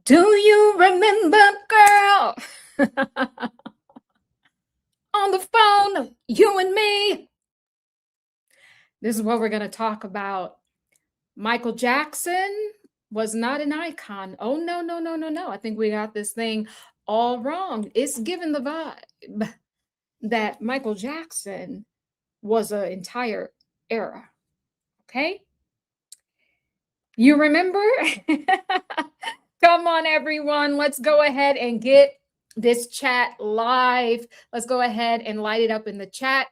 Do you remember, girl? On the phone, you and me. This is what we're going to talk about. Michael Jackson was not an icon. Oh, no, no, no, no, no. I think we got this thing all wrong. It's given the vibe that Michael Jackson was an entire era. Okay? You remember? Come on, everyone. Let's go ahead and get this chat live. Let's go ahead and light it up in the chat.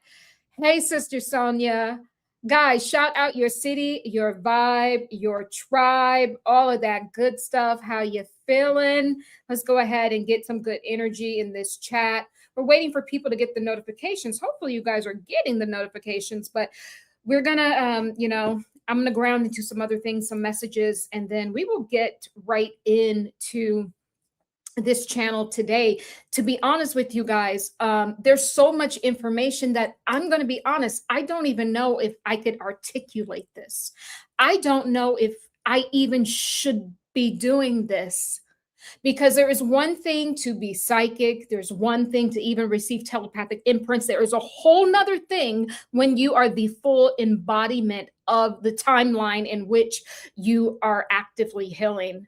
Hey, Sister Sonia. Guys, shout out your city, your vibe, your tribe, all of that good stuff. How you feeling? Let's go ahead and get some good energy in this chat. We're waiting for people to get the notifications. Hopefully you guys are getting the notifications, but we're gonna, I'm gonna ground into some other things, some messages, and then we will get right into this channel today. To be honest with you guys, there's so much information that I'm going to be honest, I don't even know if I could articulate this. I don't know if I even should be doing this, because there is one thing to be psychic. There's one thing to even receive telepathic imprints. There is a whole nother thing when you are the full embodiment of the timeline in which you are actively healing.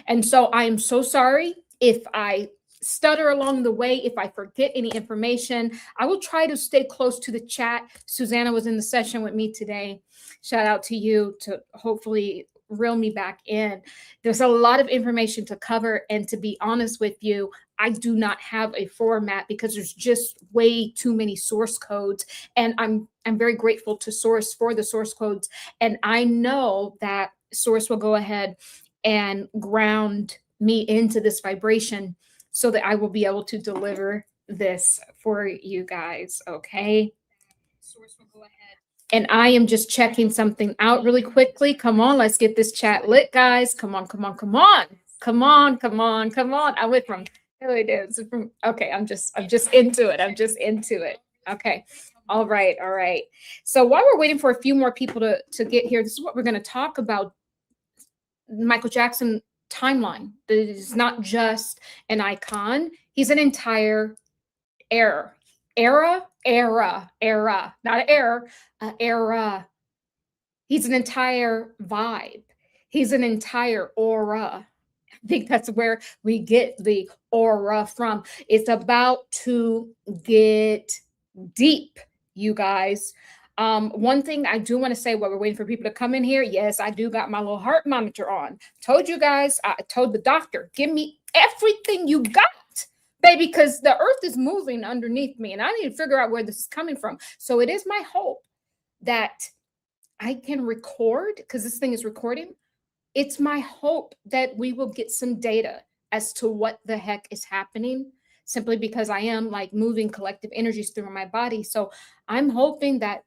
And so I am so sorry if I stutter along the way, if I forget any information. I will try to stay close to the chat. Susanna was in the session with me today. Shout out to you to hopefully reel me back in. There's a lot of information to cover. And to be honest with you, I do not have a format because there's just way too many source codes. And I'm very grateful to Source for the source codes. And I know that Source will go ahead and ground me into this vibration so that I will be able to deliver this for you guys. Okay. Source will go ahead. And I am just checking something out really quickly. Come on, let's get this chat lit, guys. Come on, come on, come on. Come on, come on, come on. I went from, okay, I'm just into it. I'm just into it. Okay. All right. All right. So while we're waiting for a few more people to get here, this is what we're going to talk about. Michael Jackson timeline. It is not just an icon. He's an entire era, not an error, an era. He's an entire vibe. He's an entire aura. I think that's where we get the aura from. It's about to get deep, you guys. One thing I do want to say while we're waiting for people to come in here, yes, I do got my little heart monitor on. Told you guys, I told the doctor, give me everything you got, baby, because the earth is moving underneath me and I need to figure out where this is coming from. So it is my hope that I can record, because this thing is recording. It's my hope that we will get some data as to what the heck is happening, simply because I am like moving collective energies through my body. So I'm hoping that,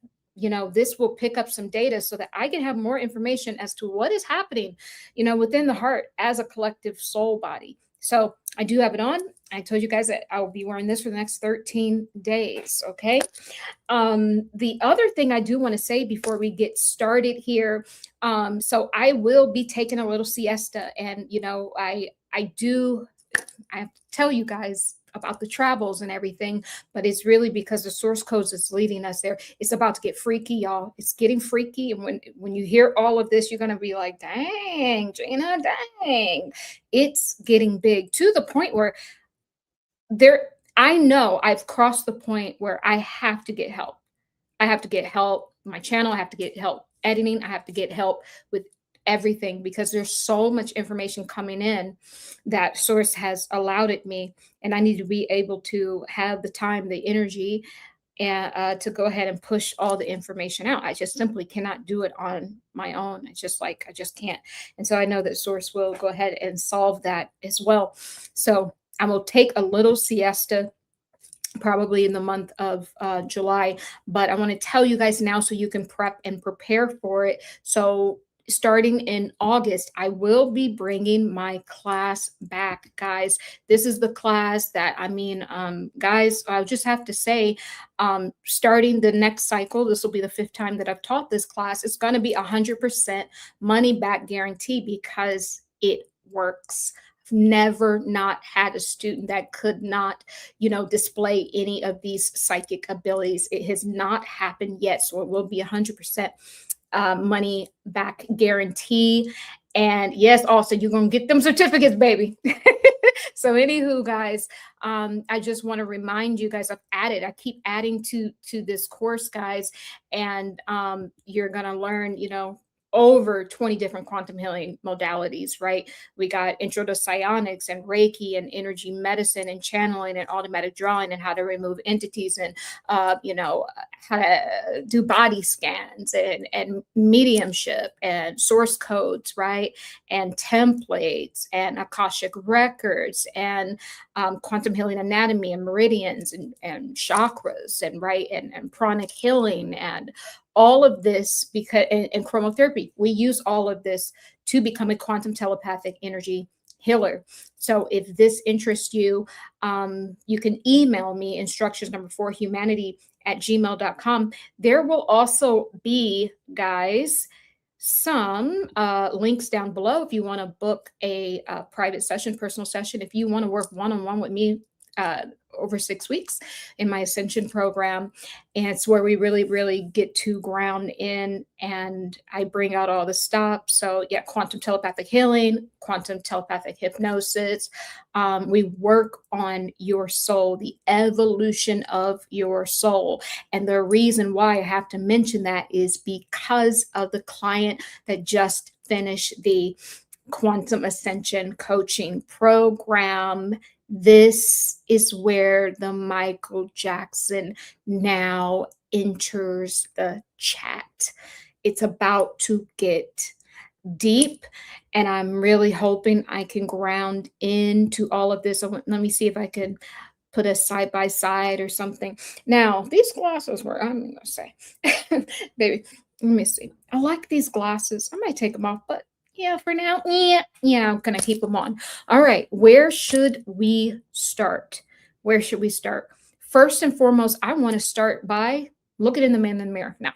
this will pick up some data so that I can have more information as to what is happening, within the heart as a collective soul body. So I do have it on. I told you guys that I will be wearing this for the next 13 days. Okay. The other thing I do want to say before we get started here. So I will be taking a little siesta, and, I have to tell you guys about the travels and everything, but it's really because the source codes is leading us there. It's about to get freaky, y'all. It's getting freaky. And when you hear all of this, you're going to be like, dang, Gina, dang. It's getting big to the point where I know I've crossed the point where I have to get help. I have to get help. My channel, I have to get help editing. I have to get help with everything, because there's so much information coming in that Source has allowed it me, and I need to be able to have the time, the energy, and to go ahead and push all the information out. I just simply cannot do it on my own. It's just like I just can't. And so I know that Source will go ahead and solve that as well. So I will take a little siesta probably in the month of July. But I want to tell you guys now so you can prep and prepare for it. So starting in August, I will be bringing my class back, guys. This is the class that, I mean, guys, I'll just have to say, starting the next cycle, this will be the 5th time that I've taught this class. It's going to be 100% money back guarantee because it works. I've never not had a student that could not, display any of these psychic abilities. It has not happened yet. So it will be 100% money back guarantee. And yes, also you're going to get them certificates, baby. So anywho, guys, I just want to remind you guys, I keep adding to this course, guys. And you're going to learn, over 20 different quantum healing modalities, right? We got intro to psionics and Reiki and energy medicine and channeling and automatic drawing and how to remove entities and, how to do body scans and mediumship and source codes, right? And templates and Akashic records and quantum healing anatomy and meridians and chakras and, right? And pranic healing and all of this because and chromotherapy, we use all of this to become a quantum telepathic energy healer. So if this interests you, you can email me instructions number 4 humanity@gmail.com. There will also be, guys, some links down below if you want to book a private session, personal session, if you want to work one-on-one with me over 6 weeks in my Ascension program. And it's where we really, really get to ground in and I bring out all the stuff. So yeah, quantum telepathic healing, quantum telepathic hypnosis. We work on your soul, the evolution of your soul. And the reason why I have to mention that is because of the client that just finished the Quantum Ascension coaching program. This is where the Michael Jackson now enters the chat. It's about to get deep, and I'm really hoping I can ground into all of this. Let me see if I can put a side by side or something. Now, these glasses were, I'm going to say, baby, let me see. I like these glasses. I might take them off, but yeah, for now, yeah, I'm gonna keep them on. All right, where should we start? Where should we start? First and foremost, I want to start by looking in the man in the mirror. No,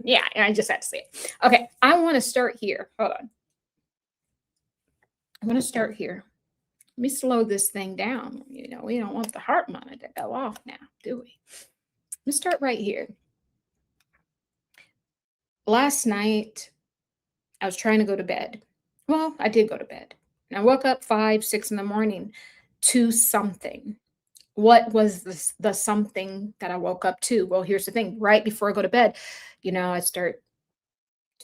yeah, I just had to say it. Okay, I want to start here. Hold on. I'm gonna start here. Let me slow this thing down. We don't want the heart monitor to go off now, do we? Let's start right here. Last night, I was trying to go to bed. Well, I did go to bed. And I woke up 5, 6 in the morning to something. What was the something that I woke up to? Well, here's the thing. Right before I go to bed, I start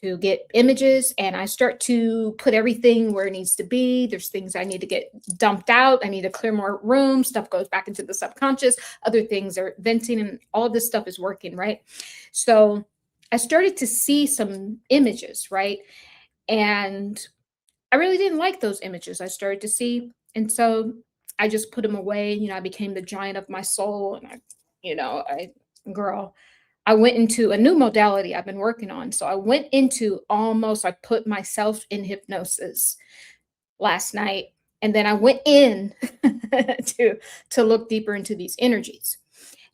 to get images and I start to put everything where it needs to be. There's things I need to get dumped out. I need to clear more room. Stuff goes back into the subconscious. Other things are venting and all of this stuff is working, right? So I started to see some images, right? And I really didn't like those images I started to see. And so I just put them away. I became the giant of my soul. And I went into a new modality I've been working on. So I went into I put myself in hypnosis last night. And then I went in to look deeper into these energies.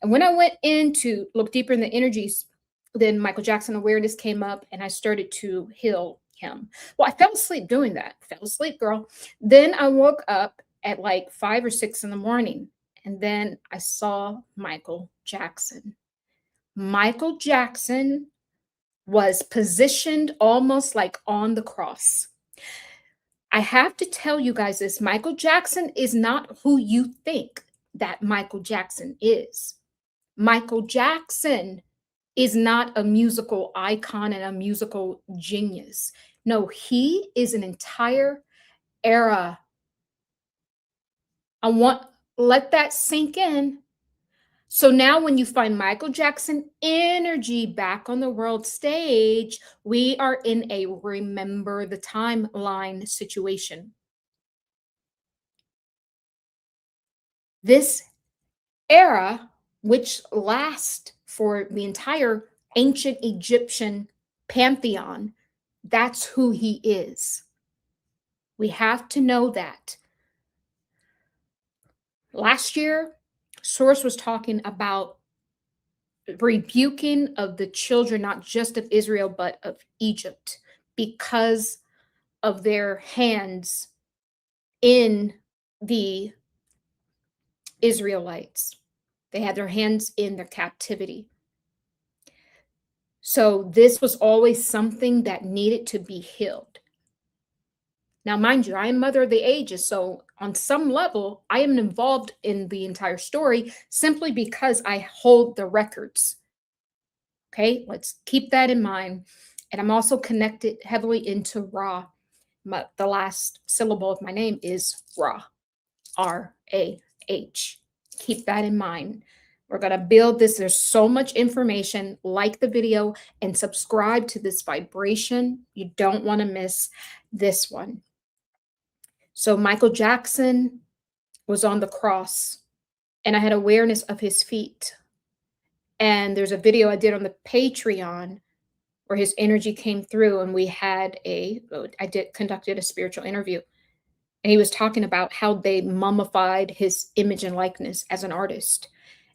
And when I went in to look deeper in the energies, then Michael Jackson awareness came up and I started to heal him. Well, I fell asleep doing that. Fell asleep, girl. Then I woke up at like 5 or 6 in the morning and then I saw Michael Jackson. Michael Jackson was positioned almost like on the cross. I have to tell you guys this. Michael Jackson is not who you think that Michael Jackson is. Michael Jackson is not a musical icon and a musical genius. No, he is an entire era. Let that sink in. So now when you find Michael Jackson energy back on the world stage, we are in a remember the timeline situation. This era, which lasts for the entire ancient Egyptian pantheon, that's who he is. We have to know that. Last year, Source was talking about rebuking of the children, not just of Israel, but of Egypt, because of their hands in the Israelites. They had their hands in their captivity. So this was always something that needed to be healed. Now, mind you, I am Mother of the Ages, so on some level, I am involved in the entire story simply because I hold the records. Okay, let's keep that in mind. And I'm also connected heavily into Ra. The last syllable of my name is Ra, R-A-H. Keep that in mind. We're going to build this. There's so much information. Like the video and subscribe to this vibration. You don't want to miss this one. So Michael Jackson was on the cross, and I had awareness of his feet. And there's a video I did on the Patreon where his energy came through, and we had conducted a spiritual interview. And he was talking about how they mummified his image and likeness as an artist.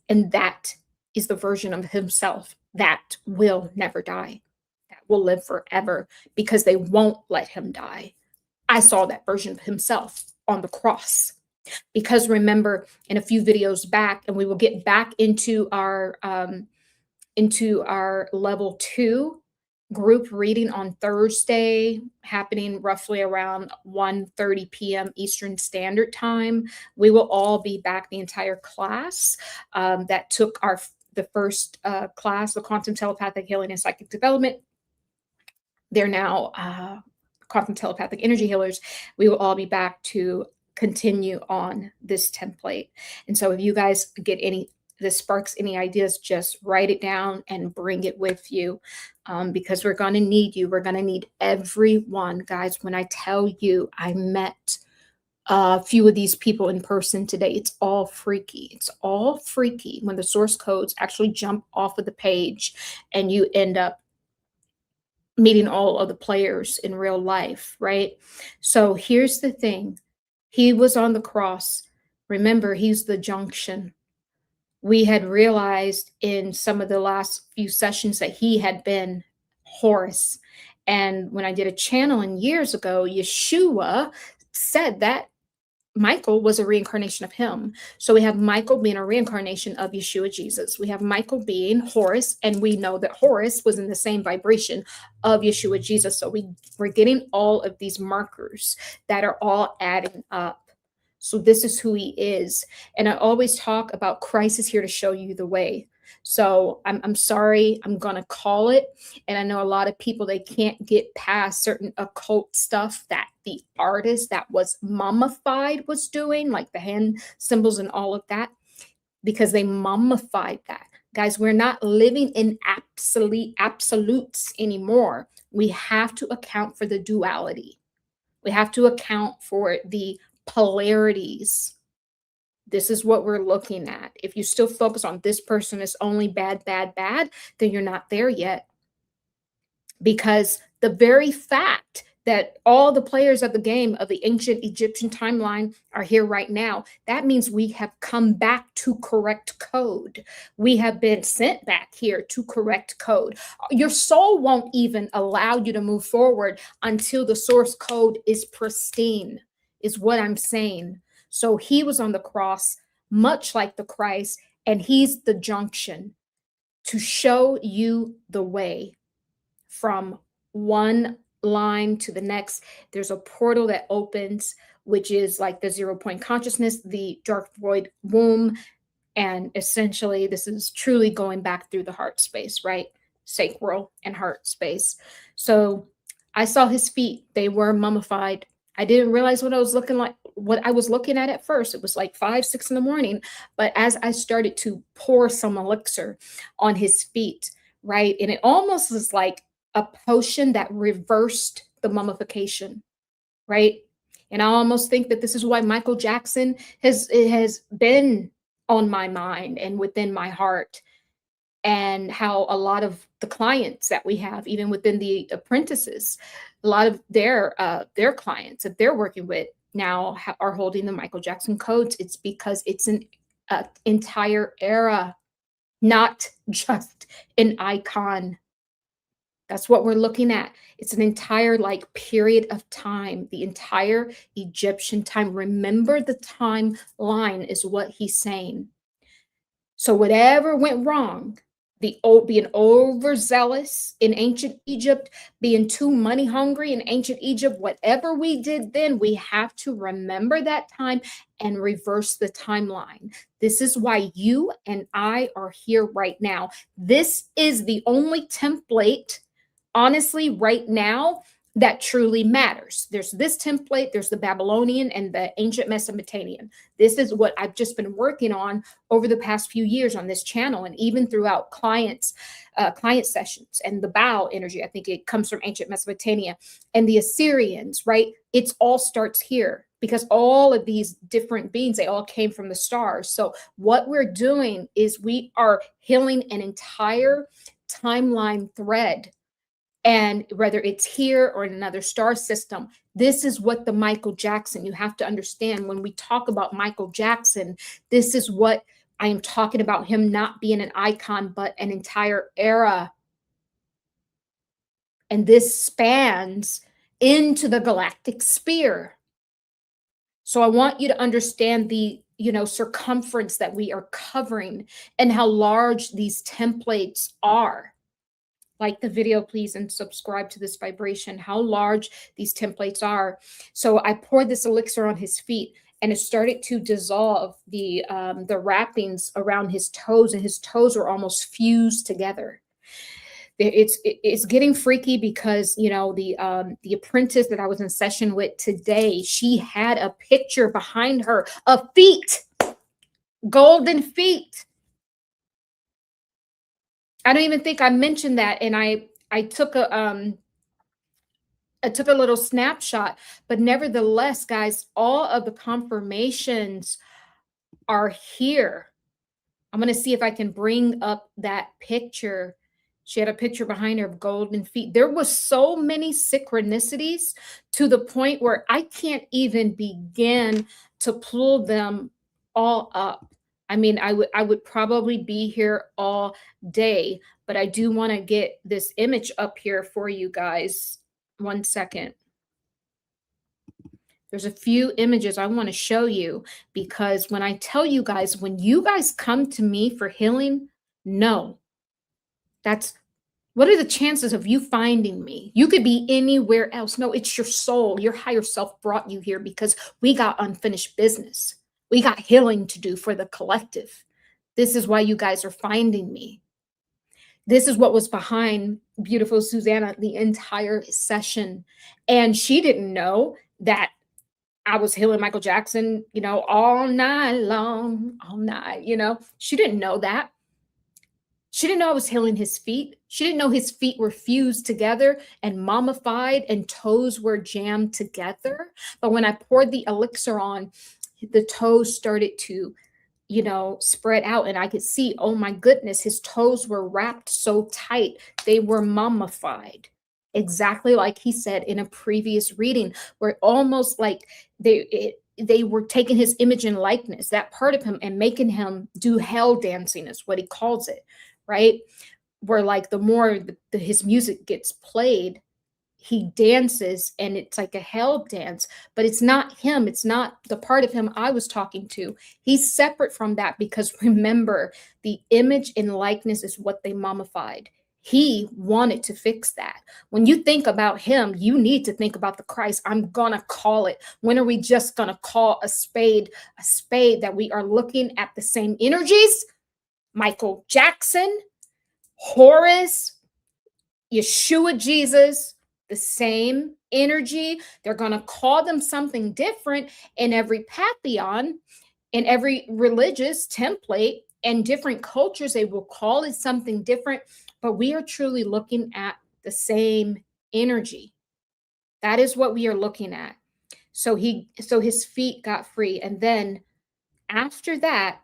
And that is the version of himself that will never die, that will live forever, because they won't let him die. I saw that version of himself on the cross. Because remember, in a few videos back, and we will get back into our level 2 group reading on Thursday, happening roughly around 1:30 p.m. Eastern Standard Time. We will all be back, the entire class that took the first class, the Quantum Telepathic Healing and Psychic Development. They're now Quantum Telepathic Energy Healers. We will all be back to continue on this template. And so if you guys get this sparks any ideas, just write it down and bring it with you, because we're going to need you. We're going to need everyone, guys. When I tell you, I met a few of these people in person today. It's all freaky. It's all freaky when the source codes actually jump off of the page and you end up meeting all of the players in real life, right? So here's the thing. He was on the cross. Remember, he's the junction. We had realized in some of the last few sessions that he had been Horus. And when I did a channeling years ago, Yeshua said that Michael was a reincarnation of him. So we have Michael being a reincarnation of Yeshua Jesus. We have Michael being Horus, and we know that Horus was in the same vibration of Yeshua Jesus. So we're getting all of these markers that are all adding up. So this is who he is. And I always talk about Christ is here to show you the way. So I'm sorry, I'm going to call it. And I know a lot of people, they can't get past certain occult stuff that the artist that was mummified was doing, like the hand symbols and all of that, because they mummified that. Guys, we're not living in absolutes anymore. We have to account for the duality. We have to account for the polarities. This is what we're looking at. If you still focus on this person is only bad, bad, bad, then you're not there yet. Because the very fact that all the players of the game of the ancient Egyptian timeline are here right now, that means we have come back to correct code. We have been sent back here to correct code. Your soul won't even allow you to move forward until the source code is pristine, is what I'm saying. So he was on the cross, much like the Christ, and he's the junction to show you the way from one line to the next. There's a portal that opens, which is like the 0 point consciousness, the dark void womb. And essentially, this is truly going back through the heart space, right? Sacral and heart space. So I saw his feet. They were mummified. I didn't realize what I was looking what I was looking at first, it was like 5, 6 in the morning. But as I started to pour some elixir on his feet, right? And it almost was like a potion that reversed the mummification, right? And I almost think that this is why Michael Jackson has been on my mind and within my heart, and how a lot of the clients that we have, even within the apprentices, a lot of their clients that they're working with now are holding the Michael Jackson codes. It's because it's an entire era, not just an icon. That's what we're looking at. It's an entire like period of time, the entire Egyptian time. Remember the timeline is what he's saying. So whatever went wrong, being overzealous in ancient Egypt, being too money hungry in ancient Egypt, whatever we did then, we have to remember that time and reverse the timeline. This is why you and I are here right now. This is the only template, honestly, right now, that truly matters. There's this template, there's the Babylonian and the ancient Mesopotamian. This is what I've just been working on over the past few years on this channel, and even throughout client sessions. And the Baal energy, I think it comes from ancient Mesopotamia, and the Assyrians, right? It's all starts here, because all of these different beings, they all came from the stars. So what we're doing is we are healing an entire timeline thread. And whether it's here or in another star system, this is what the Michael Jackson, you have to understand when we talk about Michael Jackson, this is what I am talking about, him not being an icon, but an entire era. And this spans into the galactic sphere. So I want you to understand the, circumference that we are covering and how large these templates are. Like the video, please, and subscribe to this vibration, how large these templates are. So I poured this elixir on his feet, and it started to dissolve the wrappings around his toes, and his toes were almost fused together. It's getting freaky because, the apprentice that I was in session with today, she had a picture behind her of feet, golden feet. I don't even think I mentioned that, and I took a little snapshot, but nevertheless, guys, all of the confirmations are here. I'm going to see if I can bring up that picture. She had a picture behind her of golden feet. There was so many synchronicities to the point where I can't even begin to pull them all up. I mean, I would probably be here all day, but I do want to get this image up here for you guys. 1 second. There's a few images I want to show you, because when I tell you guys, when you guys come to me for healing, no, what are the chances of you finding me? You could be anywhere else. No, it's your soul. Your higher self brought you here because we got unfinished business. We got healing to do for the collective. This is why you guys are finding me. This is what was behind beautiful Susanna the entire session. And she didn't know that I was healing Michael Jackson, all night long, all night, She didn't know that. She didn't know I was healing his feet. She didn't know his feet were fused together and mummified and toes were jammed together. But when I poured the elixir on, the toes started to, spread out, and I could see, oh my goodness, his toes were wrapped so tight. They were mummified. Exactly like he said in a previous reading, where almost like they were taking his image and likeness, that part of him, and making him do hell dancing is what he calls it, right? Where like the more his music gets played, he dances, and it's like a hell dance, but it's not him. It's not the part of him I was talking to. He's separate from that, because remember, the image and likeness is what they mummified. He wanted to fix that. When you think about him, you need to think about the Christ. I'm going to call it. When are we just going to call a spade, that we are looking at the same energies? Michael Jackson, Horus, Yeshua Jesus, the same energy. They're going to call them something different in every pantheon, in every religious template, and different cultures. They will call it something different, but we are truly looking at the same energy. That is what we are looking at. So his feet got free. And then after that,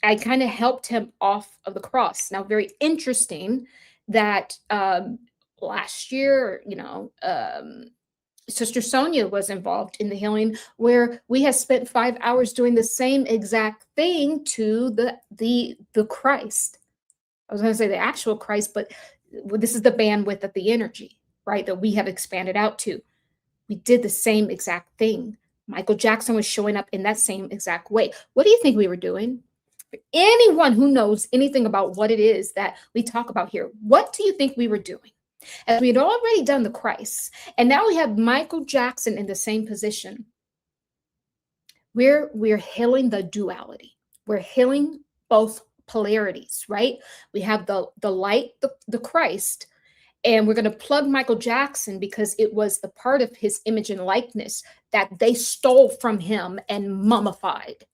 I kind of helped him off of the cross. Now, very interesting that last year, Sister Sonia was involved in the healing, where we have spent 5 hours doing the same exact thing to the Christ. I was going to say the actual Christ, but this is the bandwidth of the energy, right? That we have expanded out to. We did the same exact thing. Michael Jackson was showing up in that same exact way. What do you think we were doing? For anyone who knows anything about what it is that we talk about here, what do you think we were doing? As we had already done the Christ, and now we have Michael Jackson in the same position. We're healing the duality. We're healing both polarities, right? We have the light, the Christ, and we're going to plug Michael Jackson because it was the part of his image and likeness that they stole from him and mummified.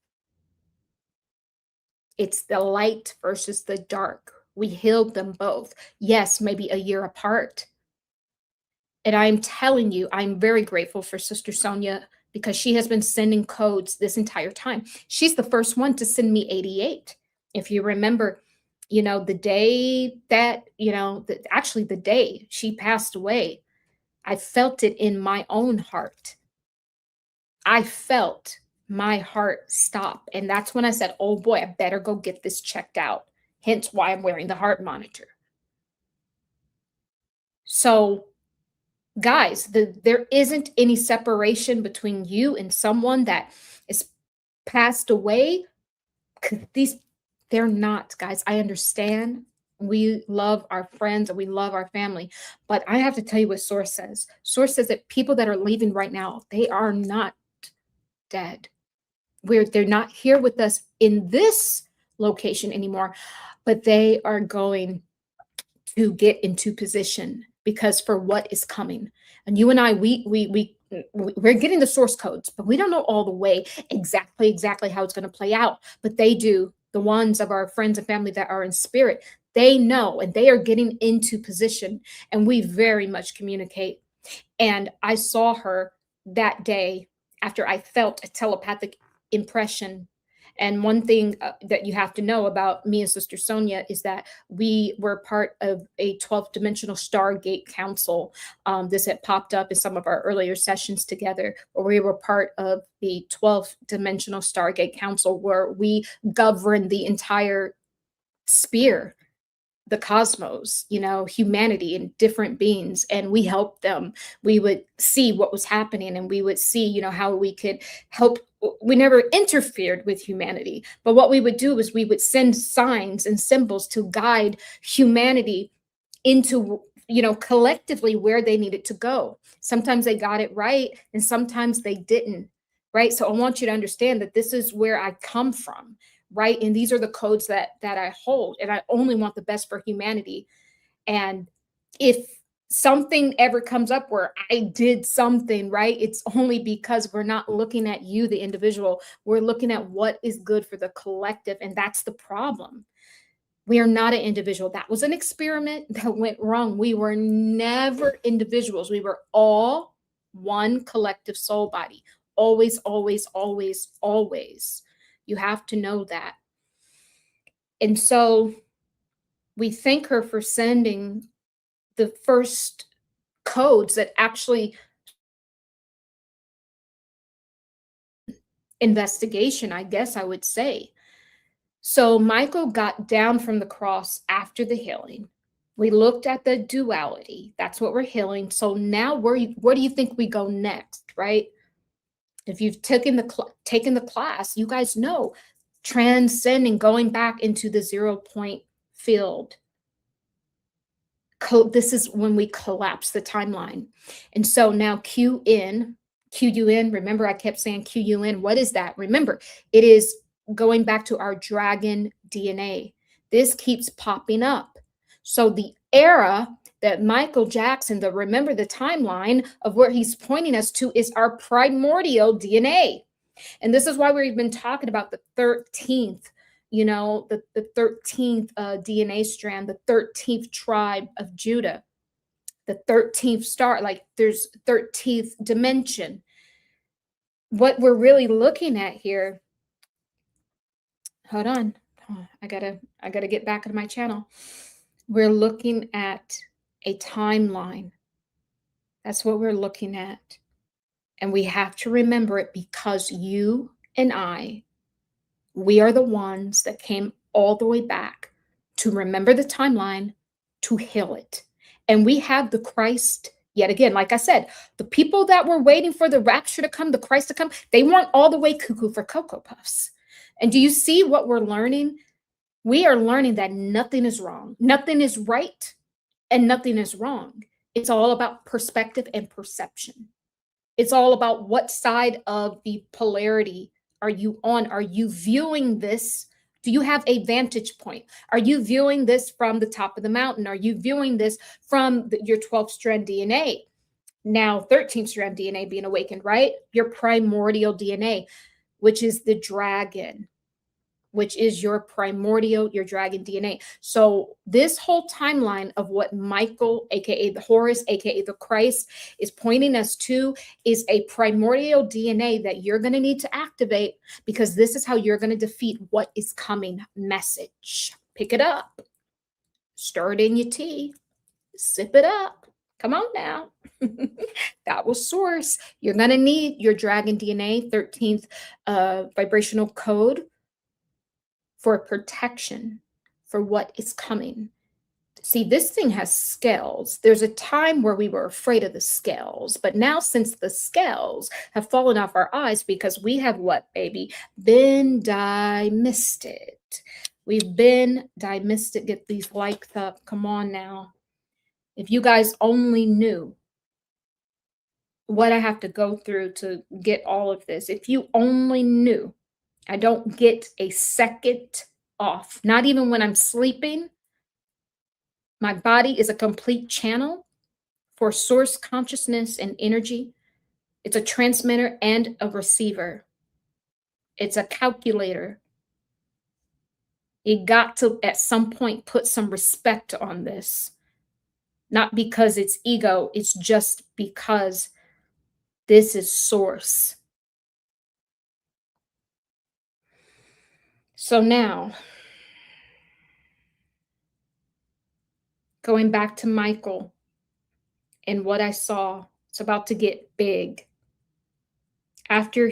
It's the light versus the dark. We healed them both. Yes, maybe a year apart. And I'm telling you, I'm very grateful for Sister Sonia because she has been sending codes this entire time. She's the first one to send me 88. If you remember, the day that, actually the day she passed away, I felt it in my own heart. I felt my heart stop. And that's when I said, oh boy, I better go get this checked out. Hence why I'm wearing the heart monitor. So guys, there isn't any separation between you and someone that is passed away. They're not, guys. I understand. We love our friends and we love our family. But I have to tell you what Source says. Source says that people that are leaving right now, they are not dead. They're not here with us in this location anymore, but they are going to get into position because for what is coming. And you and I, we're getting the source codes, but we don't know all the way exactly how it's going to play out. But they do. The ones of our friends and family that are in spirit, they know, and they are getting into position. And we very much communicate. And I saw her that day after I felt a telepathic impression. And one thing that you have to know about me and Sister Sonia is that we were part of a 12th dimensional Stargate Council. This had popped up in some of our earlier sessions together, where we were part of the 12th dimensional Stargate Council, where we govern the entire sphere, the cosmos, humanity and different beings, and we helped them. We would see what was happening and we would see, how we could help. We never interfered with humanity, but what we would do is we would send signs and symbols to guide humanity into, collectively where they needed to go. Sometimes they got it right and sometimes they didn't, right? So I want you to understand that this is where I come from. Right. And these are the codes that I hold. And I only want the best for humanity. And if something ever comes up where I did something, right, it's only because we're not looking at you, the individual. We're looking at what is good for the collective. And that's the problem. We are not an individual. That was an experiment that went wrong. We were never individuals. We were all one collective soul body. Always, always, always, always. You have to know that. And so we thank her for sending the first codes that actually investigation, I guess I would say. So Michael got down from the cross after the healing. We looked at the duality. That's what we're healing. So now where do you think we go next, right? If you've taken the class, you guys know transcending, going back into the 0 point field. This is when we collapse the timeline. And so now QUN, remember I kept saying QUN. What is that? Remember, it is going back to our dragon DNA. This keeps popping up. So the era that Michael Jackson, remember the timeline of where he's pointing us to is our primordial DNA. And this is why we've been talking about the 13th, the 13th DNA strand, the 13th tribe of Judah, the 13th star, like there's 13th dimension. What we're really looking at here, hold on. I gotta get back into my channel. We're looking at a timeline. That's what we're looking at. And we have to remember it because you and I, we are the ones that came all the way back to remember the timeline, to heal it. And we have the Christ, yet again, like I said, the people that were waiting for the rapture to come, the Christ to come, they weren't all the way cuckoo for Cocoa Puffs. And do you see what we're learning? We are learning that nothing is wrong, nothing is right, and nothing is wrong. It's all about perspective and perception. It's all about what side of the polarity are you on? Are you viewing this? Do you have a vantage point? Are you viewing this from the top of the mountain? Are you viewing this from your 12th strand DNA? Now, 13th strand DNA being awakened, right? Your primordial DNA, which is the dragon, which is your primordial, your dragon DNA. So this whole timeline of what Michael, aka the Horus, aka the Christ, is pointing us to is a primordial DNA that you're going to need to activate, because this is how you're going to defeat what is coming message. Pick it up, stir it in your tea, sip it up. Come on now. That was source. You're going to need your dragon DNA, 13th vibrational code, for protection for what is coming. See, this thing has scales. There's a time where we were afraid of the scales, but now since the scales have fallen off our eyes, because we have what, baby? Been dimisted. We've been dimisted. Get these likes up. Come on now. If you guys only knew what I have to go through to get all of this, if you only knew, I don't get a second off, not even when I'm sleeping. My body is a complete channel for source consciousness and energy. It's a transmitter and a receiver. It's a calculator. You got to, at some point, put some respect on this. Not because it's ego, it's just because this is source. So now, going back to Michael and what I saw, it's about to get big. After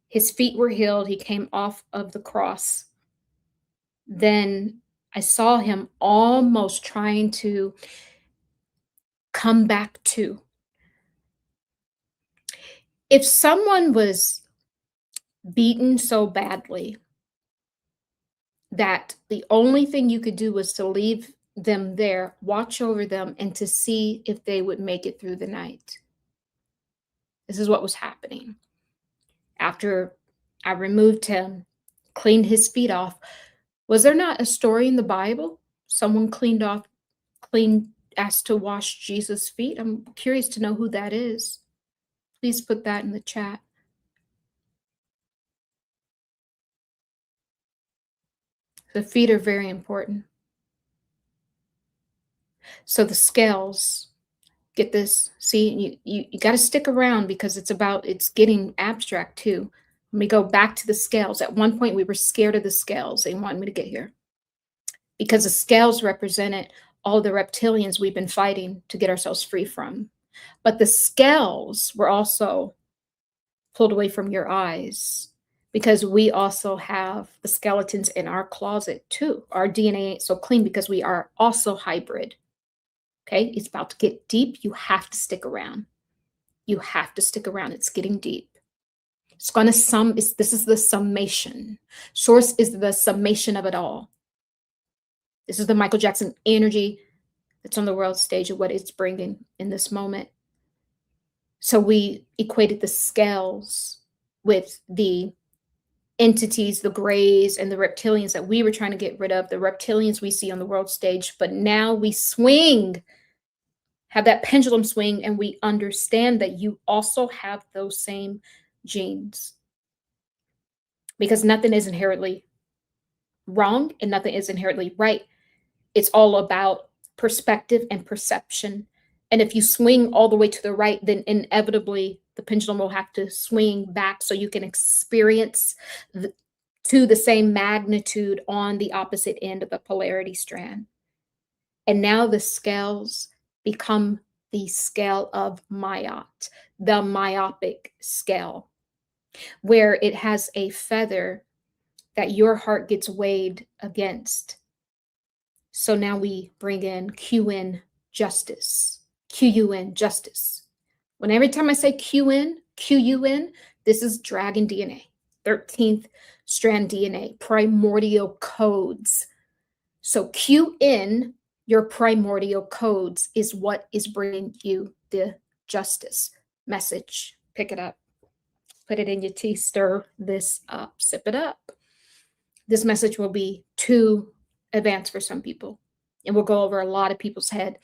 his feet were healed, he came off of the cross. Then I saw him almost trying to come back to. If someone was beaten so badly that the only thing you could do was to leave them there, watch over them, and to see if they would make it through the night. This is what was happening. After I removed him, cleaned his feet off, was there not a story in the Bible? Someone asked to wash Jesus' feet. I'm curious to know who that is. Please put that in the chat. The feet are very important. So the scales, get this, see, you got to stick around because it's getting abstract too. Let me go back to the scales. At one point we were scared of the scales. They wanted me to get here because the scales represented all the reptilians we've been fighting to get ourselves free from. But the scales were also pulled away from your eyes, because we also have the skeletons in our closet too. Our DNA ain't so clean because we are also hybrid. Okay, it's about to get deep. You have to stick around. You have to stick around. It's getting deep. It's going to this is the summation. Source is the summation of it all. This is the Michael Jackson energy that's on the world stage of what it's bringing in this moment. So we equated the scales with the entities, the grays and the reptilians that we were trying to get rid of, the reptilians we see on the world stage. But now we swing have that pendulum swing, and we understand that you also have those same genes, because nothing is inherently wrong and nothing is inherently right. It's all about perspective and perception. And if you swing all the way to the right, then inevitably the pendulum will have to swing back so you can experience the, to the same magnitude on the opposite end of the polarity strand. And now the scales become the scale of Mayat, the myopic scale, where it has a feather that your heart gets weighed against. So now we bring in QN justice, QUN justice. When every time I say QN, QUN, this is dragon DNA, 13th strand DNA, primordial codes. So QN, your primordial codes, is what is bringing you the justice message. Pick it up, put it in your tea, stir this up, sip it up. This message will be too advanced for some people. It will go over a lot of people's head.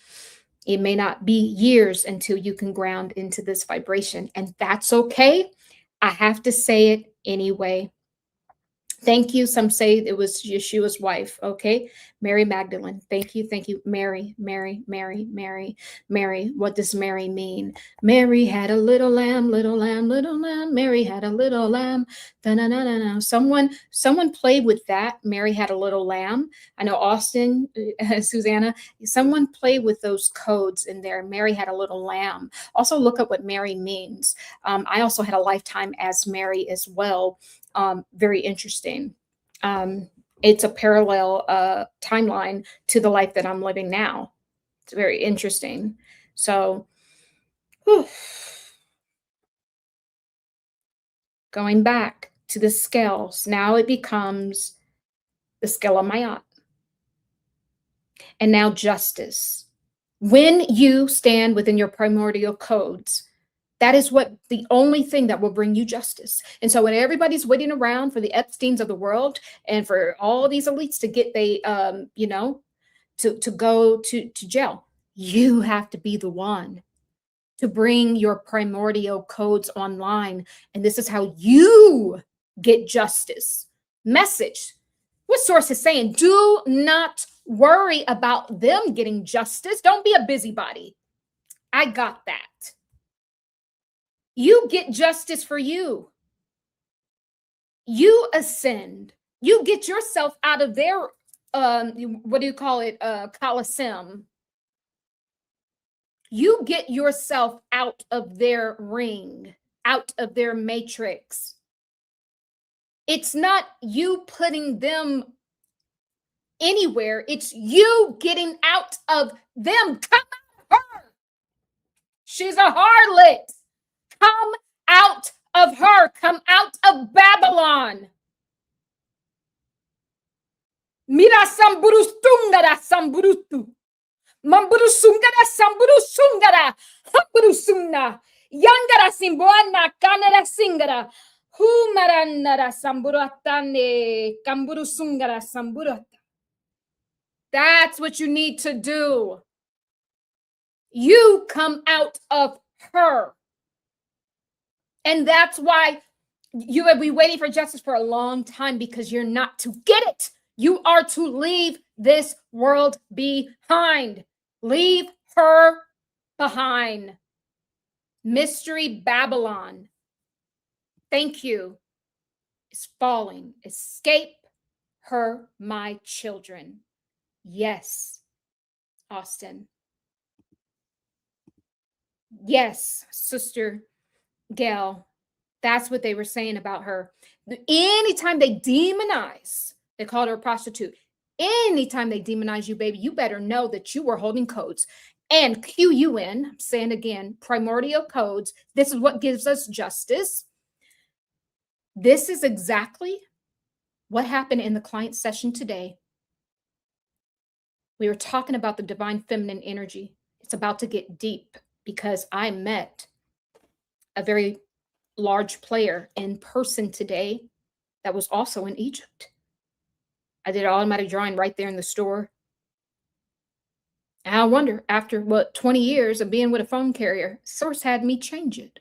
It may not be years until you can ground into this vibration, and that's okay. I have to say it anyway. Thank you. Some say it was Yeshua's wife. Okay. Mary Magdalene. Thank you. Thank you. Mary, Mary, Mary, Mary, Mary. What does Mary mean? Mary had a little lamb, little lamb, little lamb. Mary had a little lamb. Da-na-na-na-na. Someone played with that. Mary had a little lamb. I know Austin, Susanna, someone played with those codes in there. Mary had a little lamb. Also look up what Mary means. I also had a lifetime as Mary as well. Very interesting. It's a parallel timeline to the life that I'm living now. It's very interesting. So, whew. Going back to the scales, now it becomes the scale of Mayat. And now justice. When you stand within your primordial codes, that is what the only thing that will bring you justice. And so when everybody's waiting around for the Epsteins of the world and for all these elites to get to go to jail, you have to be the one to bring your primordial codes online. And this is how you get justice. Message. What source is saying? Do not worry about them getting justice. Don't be a busybody. I got that. You get justice for you. You ascend. You get yourself out of their, what do you call it, Coliseum. You get yourself out of their ring, out of their matrix. It's not you putting them anywhere. It's you getting out of them. Come out of her. She's a harlot. Come out of her. Come out of Babylon. Mira samburustungara samburutu. Mamburusungara samburusungara. Hamburusungna. Yangara simbuana kanara singara. Humaranara samburatane. Kamburusungara samburata. That's what you need to do. You come out of her. And that's why you have been waiting for justice for a long time, because you're not to get it. You are to leave this world behind. Leave her behind. Mystery Babylon, thank you, is falling. Escape her, my children. Yes, Austin. Yes, Sister Gail. That's what they were saying about her. Anytime they demonize, they called her a prostitute. Anytime they demonize you, baby, you better know that you were holding codes. And QUN, I'm saying again, primordial codes. This is what gives us justice. This is exactly what happened in the client session today. We were talking about the divine feminine energy. It's about to get deep, because I met a very large player in person today that was also in Egypt. I did an automatic drawing right there in the store. And I wonder, after what, 20 years of being with a phone carrier, Source had me change it.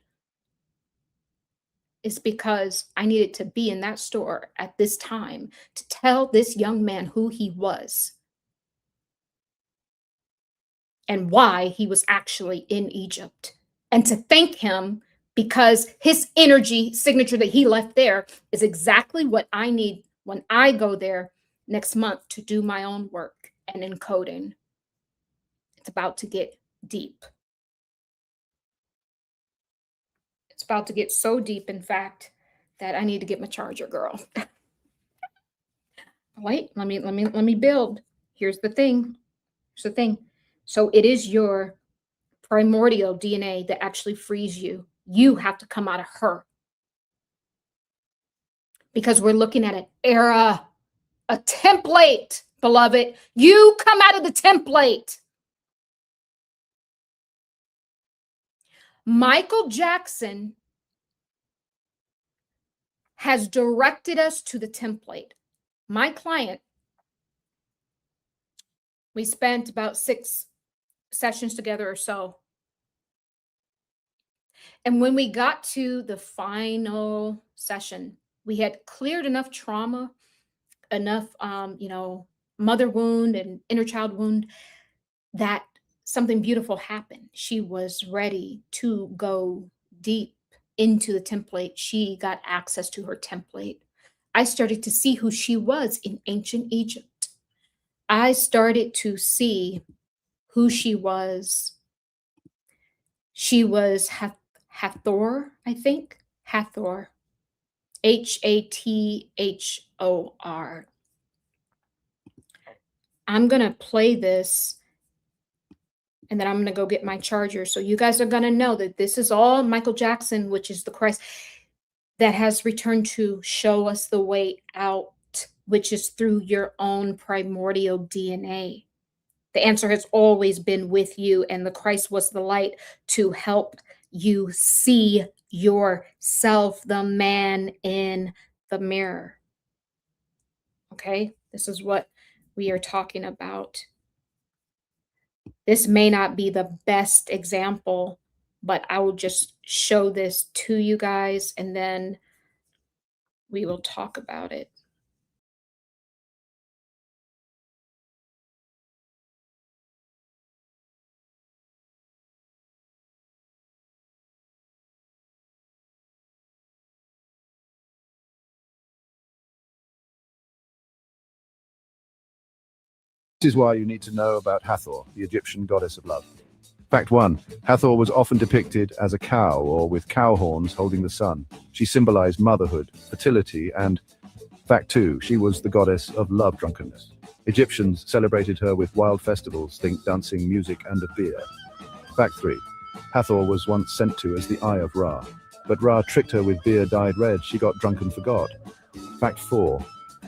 It's because I needed to be in that store at this time to tell this young man who he was and why he was actually in Egypt, and to thank him because his energy signature that he left there is exactly what I need when I go there next month to do my own work and encoding. It's about to get deep. It's about to get so deep, in fact, that I need to get my charger, girl. Wait, let me build. Here's the thing. Here's the thing. So it is your primordial DNA that actually frees you. You have to come out of her, because we're looking at an era, a template, beloved. You come out of the template. Michael Jackson has directed us to the template. My client, we spent about 6 sessions together or so. And when we got to the final session, we had cleared enough trauma, enough, mother wound and inner child wound, that something beautiful happened. She was ready to go deep into the template. She got access to her template. I started to see who she was in ancient Egypt. I started to see who she was. She was Hathor, I think. Hathor. Hathor. I'm going to play this, and then I'm going to go get my charger. So you guys are going to know that this is all Michael Jackson, which is the Christ that has returned to show us the way out, which is through your own primordial DNA. The answer has always been with you, and the Christ was the light to help you see yourself, the man in the mirror. Okay, this is what we are talking about. This may not be the best example, but I will just show this to you guys, and then we will talk about it. This is why you need to know about Hathor, the Egyptian goddess of love. Fact 1. Hathor was often depicted as a cow or with cow horns holding the sun. She symbolized motherhood, fertility, and fact 2. She was the goddess of love drunkenness. Egyptians celebrated her with wild festivals, think dancing, music, and a beer. Fact 3. Hathor was once sent to as the Eye of Ra, but Ra tricked her with beer dyed red. She got drunken for God. Fact 4.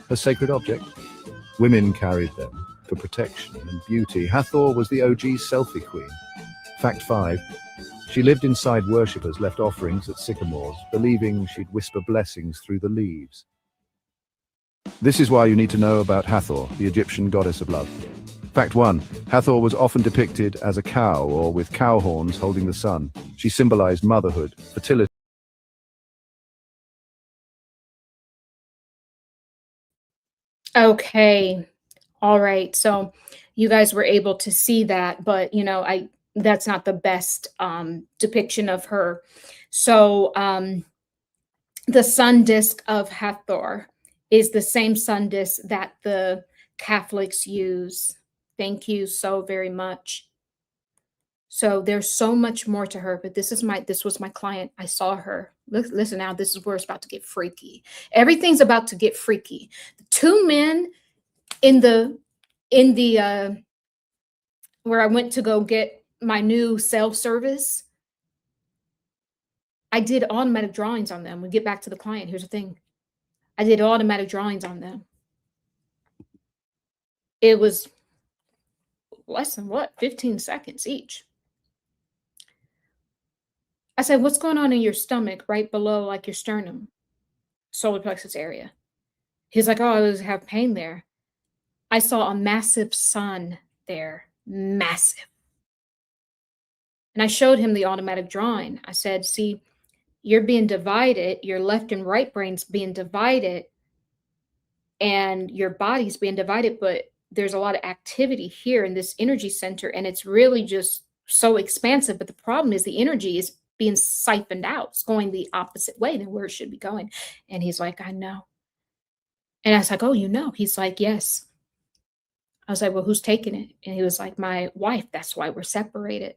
Her sacred object? Women carried them for protection and beauty. Hathor was the OG selfie queen. Fact 5. She lived inside worshippers, left offerings at sycamores, believing she'd whisper blessings through the leaves. This is why you need to know about Hathor, the Egyptian goddess of love. Fact 1. Hathor was often depicted as a cow or with cow horns holding the sun. She symbolized motherhood, fertility. Okay. All right. So you guys were able to see that, but that's not the best depiction of her. So the sun disk of Hathor is the same sun disk that the Catholics use. Thank you so very much. So there's so much more to her, but this was my client. I saw her. Listen now, this is where it's about to get freaky. Everything's about to get freaky. The two men in the where I went to go get my new cell service, I did automatic drawings on them. We get back to the client. Here's the thing. I did automatic drawings on them. It was less than 15 seconds each. I said, what's going on in your stomach right below like your sternum, solar plexus area? He's like, oh, I have pain there. I saw a massive sun there massive. And I showed him the automatic drawing. I said, see, you're being divided, your left and right brain's being divided, and your body's being divided, but there's a lot of activity here in this energy center, and it's really just so expansive. But the problem is the energy is being siphoned out. It's going the opposite way than where it should be going. And he's like, I know. And I was like, oh, you know? He's like, yes. I was like, well, who's taking it? And he was like, my wife. That's why we're separated.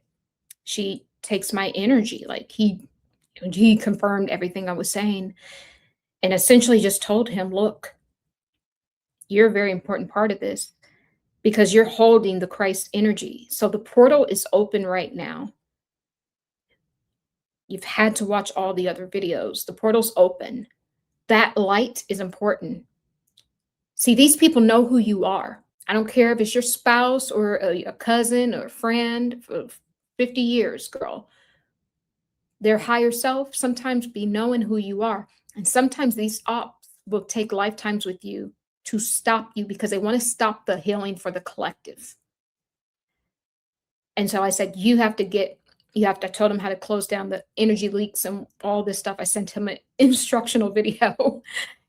She takes my energy. Like he confirmed everything I was saying, and essentially just told him, look, you're a very important part of this because you're holding the Christ energy. So the portal is open right now. You've had to watch all the other videos. The portal's open. That light is important. See, these people know who you are. I don't care if it's your spouse or a cousin or a friend for 50 years, girl. Their higher self sometimes be knowing who you are. And sometimes these ops will take lifetimes with you to stop you because they want to stop the healing for the collective. And so I said, I told him how to close down the energy leaks and all this stuff. I sent him an instructional video.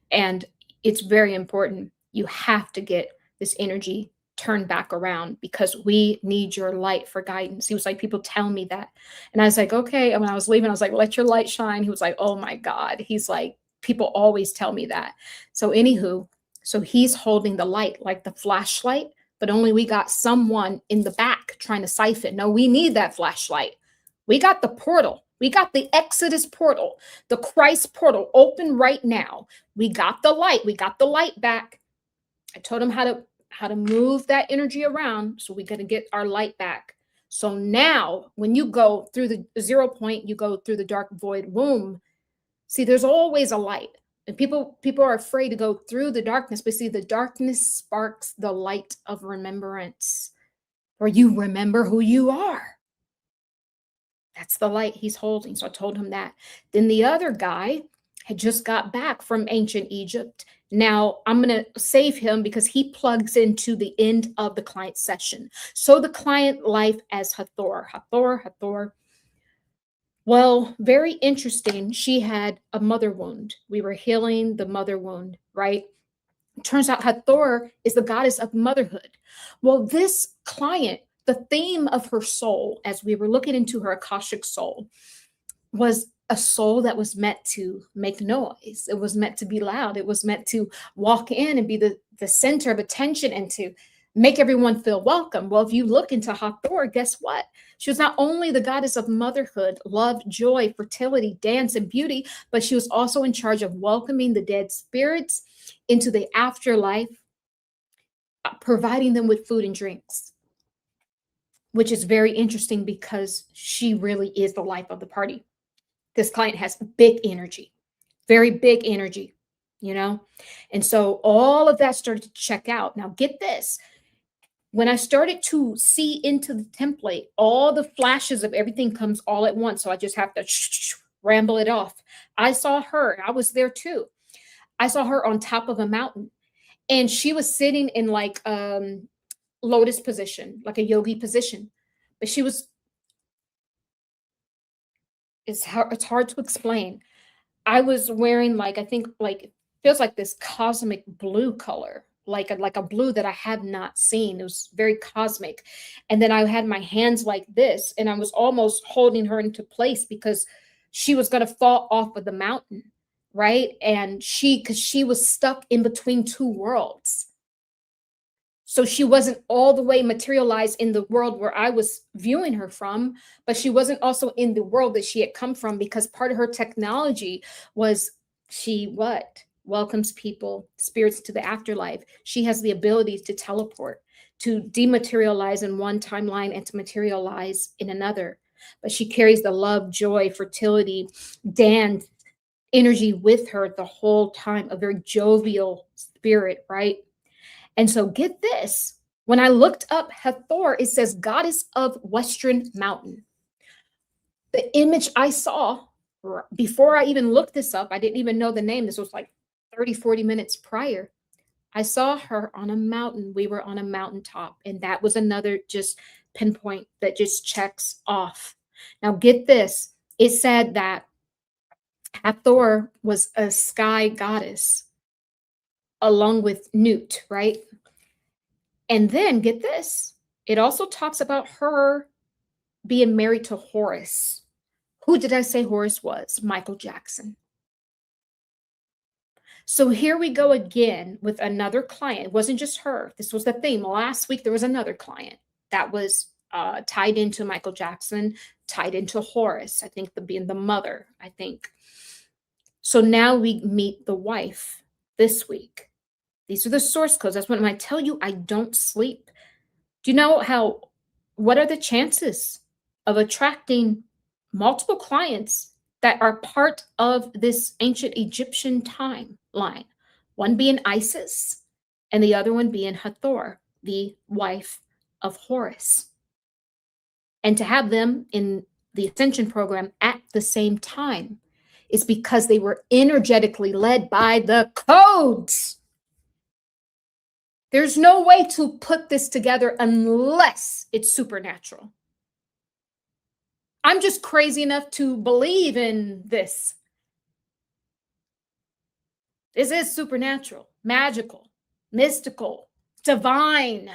And it's very important. You have to get this energy turned back around because we need your light for guidance. He was like, people tell me that. And I was like, okay. And when I was leaving, I was like, let your light shine. He was like, oh my God. He's like, people always tell me that. So anywho, so he's holding the light like the flashlight, but only we got someone in the back trying to siphon. No, we need that flashlight. We got the portal. We got the Exodus portal, the Christ portal open right now. We got the light. We got the light back. I told him how to move that energy around. So we're going to get our light back. So now when you go through the 0 point, you go through the dark void womb. See, there's always a light. And people are afraid to go through the darkness, but see, the darkness sparks the light of remembrance, where you remember who you are. That's the light he's holding. So I told him that. Then the other guy had just got back from ancient Egypt. Now I'm going to save him because he plugs into the end of the client session. So the client life as Hathor. Well, very interesting. She had a mother wound. We were healing the mother wound, right? Turns out Hathor is the goddess of motherhood. Well, this client, the theme of her soul, as we were looking into her Akashic soul, was a soul that was meant to make noise. It was meant to be loud. It was meant to walk in and be the center of attention and to make everyone feel welcome. Well, if you look into Hathor, guess what? She was not only the goddess of motherhood, love, joy, fertility, dance, and beauty, but she was also in charge of welcoming the dead spirits into the afterlife, providing them with food and drinks, which is very interesting because she really is the life of the party. This client has big energy, very big energy, you know? And so all of that started to check out. Now get this. When I started to see into the template, all the flashes of everything comes all at once. So I just have to ramble it off. I saw her. I was there too. I saw her on top of a mountain. And she was sitting in like lotus position, like a yogi position. But she was, it's hard to explain. I was wearing like, I think like, it feels like this cosmic blue color, like a blue that I have not seen. It was very cosmic. And then I had my hands like this, and I was almost holding her into place because she was going to fall off of the mountain, right? And because she was stuck in between two worlds. So she wasn't all the way materialized in the world where I was viewing her from, but she wasn't also in the world that she had come from, because part of her technology was she welcomes people, spirits to the afterlife. She has the ability to teleport, to dematerialize in one timeline and to materialize in another. But she carries the love, joy, fertility, dance, energy with her the whole time, a very jovial spirit, right? And so get this, when I looked up Hathor, it says goddess of Western Mountain. The image I saw before I even looked this up, I didn't even know the name. This was like 30, 40 minutes prior. I saw her on a mountain. We were on a mountaintop, and that was another just pinpoint that just checks off. Now, get this. It said that Hathor was a sky goddess along with Newt, right? And then get this. It also talks about her being married to Horus. Who did I say Horus was? Michael Jackson. So here we go again with another client. It wasn't just her. This was the theme. Last week, there was another client that was tied into Michael Jackson, tied into Horus, I think being the mother, I think. So now we meet the wife this week. These are the source codes. That's when I tell you I don't sleep. Do you know what are the chances of attracting multiple clients that are part of this ancient Egyptian timeline? One being Isis and the other one being Hathor, the wife of Horus. And to have them in the Ascension program at the same time is because they were energetically led by the codes. There's no way to put this together unless it's supernatural. I'm just crazy enough to believe in this. This is supernatural, magical, mystical, divine.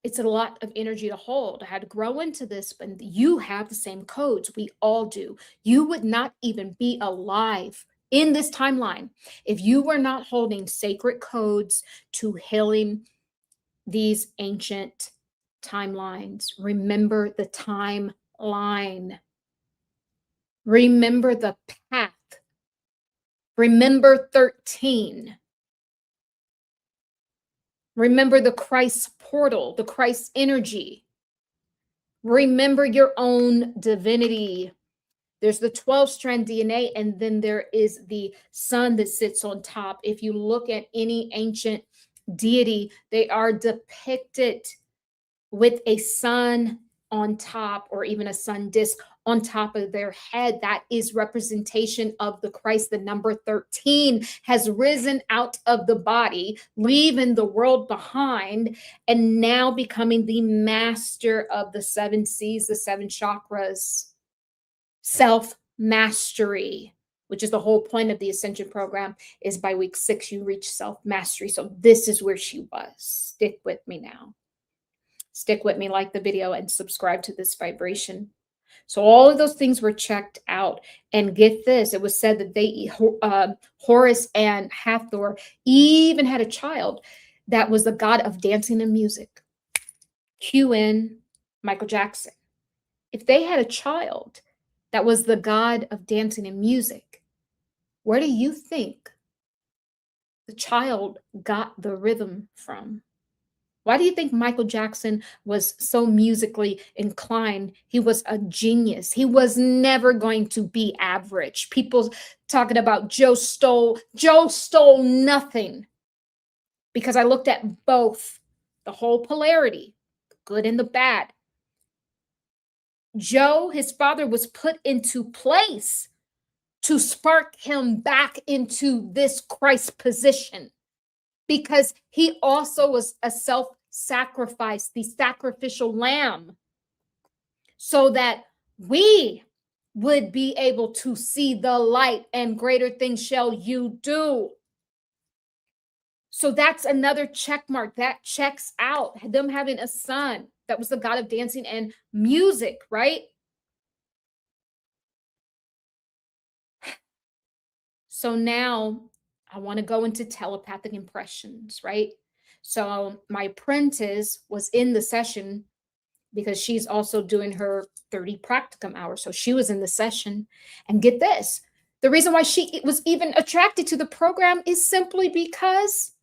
It's a lot of energy to hold. I had to grow into this, but you have the same codes. We all do. You would not even be alive in this timeline if you were not holding sacred codes to healing these ancient timelines. Remember the timeline. Remember the path. Remember 13. Remember the Christ portal, the Christ energy. Remember your own divinity. There's the 12-strand DNA, and then there is the sun that sits on top. If you look at any ancient deity, they are depicted with a sun on top, or even a sun disk on top of their head. That is representation of the Christ. The number 13 has risen out of the body, leaving the world behind, and now becoming the master of the 7 seas, the 7 chakras. Self-mastery, which is the whole point of the Ascension program, is by week 6, you reach self-mastery. So this is where she was. Stick with me now. Stick with me, like the video, and subscribe to this vibration. So all of those things were checked out. And get this, it was said that Horus and Hathor even had a child that was the god of dancing and music. Cue in Michael Jackson. If they had a child that was the god of dancing and music, where do you think the child got the rhythm from? Why do you think Michael Jackson was so musically inclined? He was a genius. He was never going to be average. People talking about Joe stole nothing, because I looked at both, the whole polarity, the good and the bad. Joe, his father, was put into place to spark him back into this Christ position, because he also was a self-sacrifice, the sacrificial lamb, so that we would be able to see the light, and greater things shall you do. So that's another check mark that checks out. Them having a son that was the god of dancing and music, right? So now I want to go into telepathic impressions, right? So my apprentice was in the session because she's also doing her 30 practicum hours. So she was in the session. And get this, the reason why she was even attracted to the program is simply because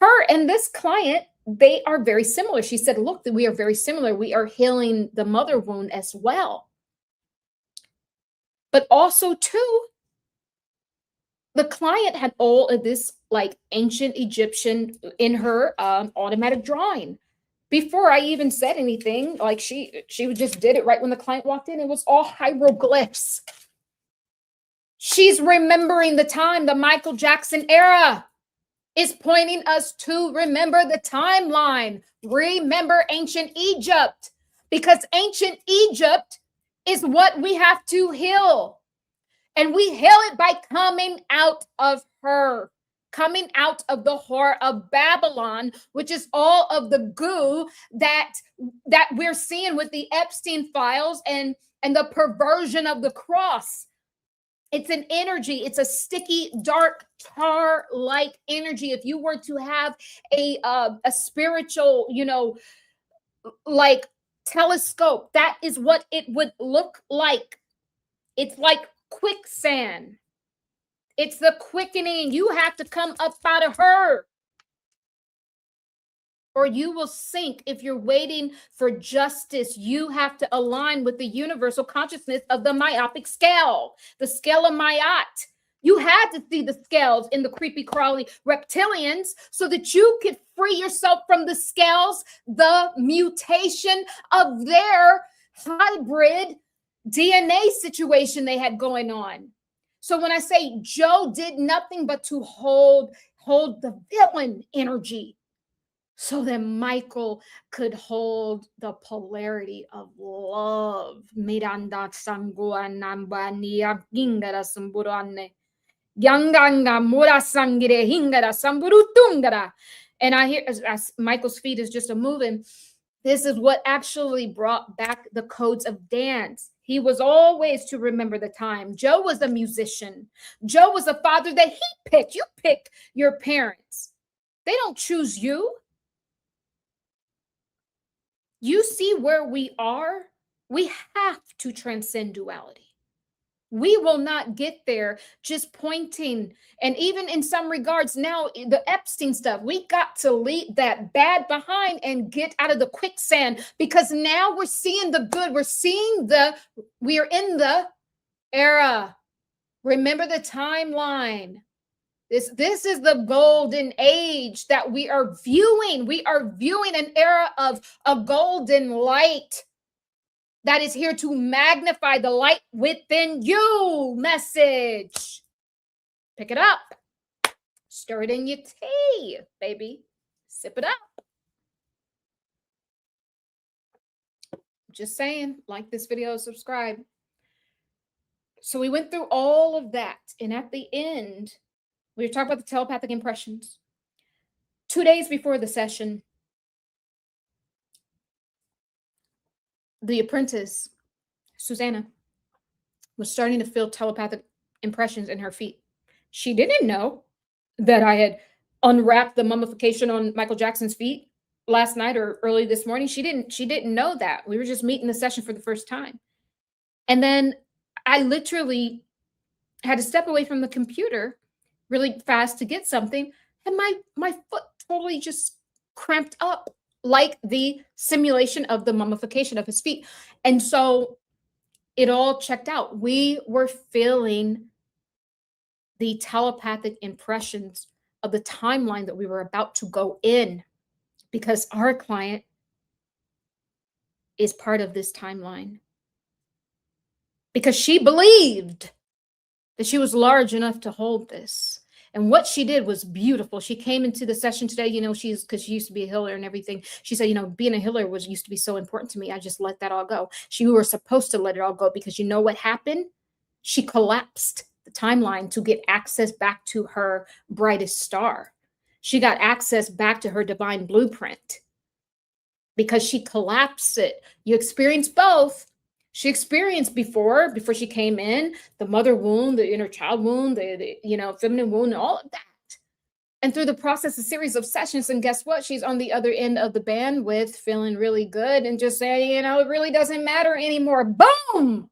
her and this client, they are very similar. She said, look, we are very similar. We are healing the mother wound as well. But also too, the client had all of this like ancient Egyptian in her automatic drawing. Before I even said anything, like she just did it right when the client walked in. It was all hieroglyphs. She's remembering the time, the Michael Jackson era. is pointing us to remember the timeline. Remember ancient Egypt, because ancient Egypt is what we have to heal. And we heal it by coming out of her, coming out of the whore of Babylon, which is all of the goo that we're seeing with the Epstein files and the perversion of the cross. It's an energy. It's a sticky, dark, tar-like energy. If you were to have a spiritual, like telescope, that is what it would look like. It's like quicksand. It's the quickening. You have to come up out of her, or you will sink. If you're waiting for justice, you have to align with the universal consciousness of the myopic scale, the scale of Mayat. You had to see the scales in the creepy crawly reptilians so that you could free yourself from the scales, the mutation of their hybrid DNA situation they had going on. So when I say Joe did nothing but to hold the villain energy, so that Michael could hold the polarity of love. Miranda sangua nambania gingara samburane. Yanganga mura sangire hingara samburutungara. And I hear as Michael's feet is just a moving. This is what actually brought back the codes of dance. He was always to remember the time. Joe was a musician. Joe was a father that he picked. You pick your parents. They don't choose you. You see where we are? We have to transcend duality. We will not get there just pointing. And even in some regards now, the Epstein stuff, we got to leave that bad behind and get out of the quicksand, because now we're seeing the good. We are in the era. Remember the timeline. This is the golden age that we are viewing. We are viewing an era of a golden light that is here to magnify the light within you. Message. Pick it up. Stir it in your tea, baby. Sip it up. Just saying, like this video, subscribe. So we went through all of that. And at the end, we were talking about the telepathic impressions. 2 days before the session, the apprentice, Susanna, was starting to feel telepathic impressions in her feet. She didn't know that I had unwrapped the mummification on Michael Jackson's feet last night or early this morning. She didn't know that. We were just meeting the session for the first time. And then I literally had to step away from the computer really fast to get something, and my foot totally just cramped up, like the simulation of the mummification of his feet. And so it all checked out. We were feeling the telepathic impressions of the timeline that we were about to go in, because our client is part of this timeline, because she believed that she was large enough to hold this. And what she did was beautiful. She came into the session today, because she used to be a healer and everything. She said, being a healer used to be so important to me. I just let that all go. She were supposed to let it all go, because you know what happened? She collapsed the timeline to get access back to her brightest star. She got access back to her divine blueprint because she collapsed it. You experience both. She experienced before she came in, the mother wound, the inner child wound, the feminine wound, all of that. And through the process, a series of sessions, and guess what? She's on the other end of the bandwidth, feeling really good and just saying, it really doesn't matter anymore. Boom!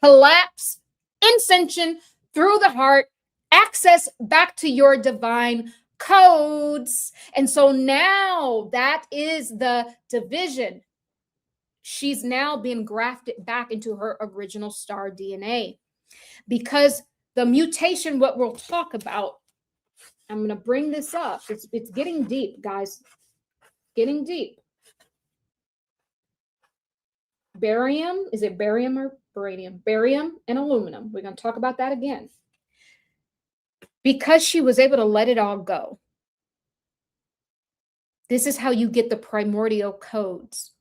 Collapse, ascension through the heart, access back to your divine codes. And so now that is the division. She's now being grafted back into her original star DNA, because the mutation, what we'll talk about, I'm going to bring this up. It's getting deep, guys. Getting deep. Barium, is it barium or beryllium? Barium and aluminum. We're going to talk about that again. Because she was able to let it all go. This is how you get the primordial codes.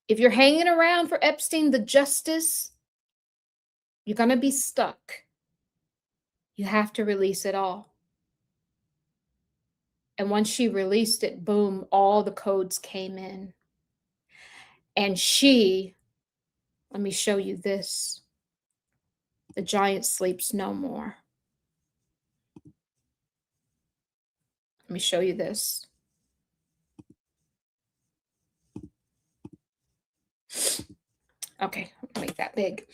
If you're hanging around for Epstein, the justice, you're going to be stuck. You have to release it all. And once she released it, boom, all the codes came in. And let me show you this. The giant sleeps no more. Let me show you this. Okay, I'll make that big.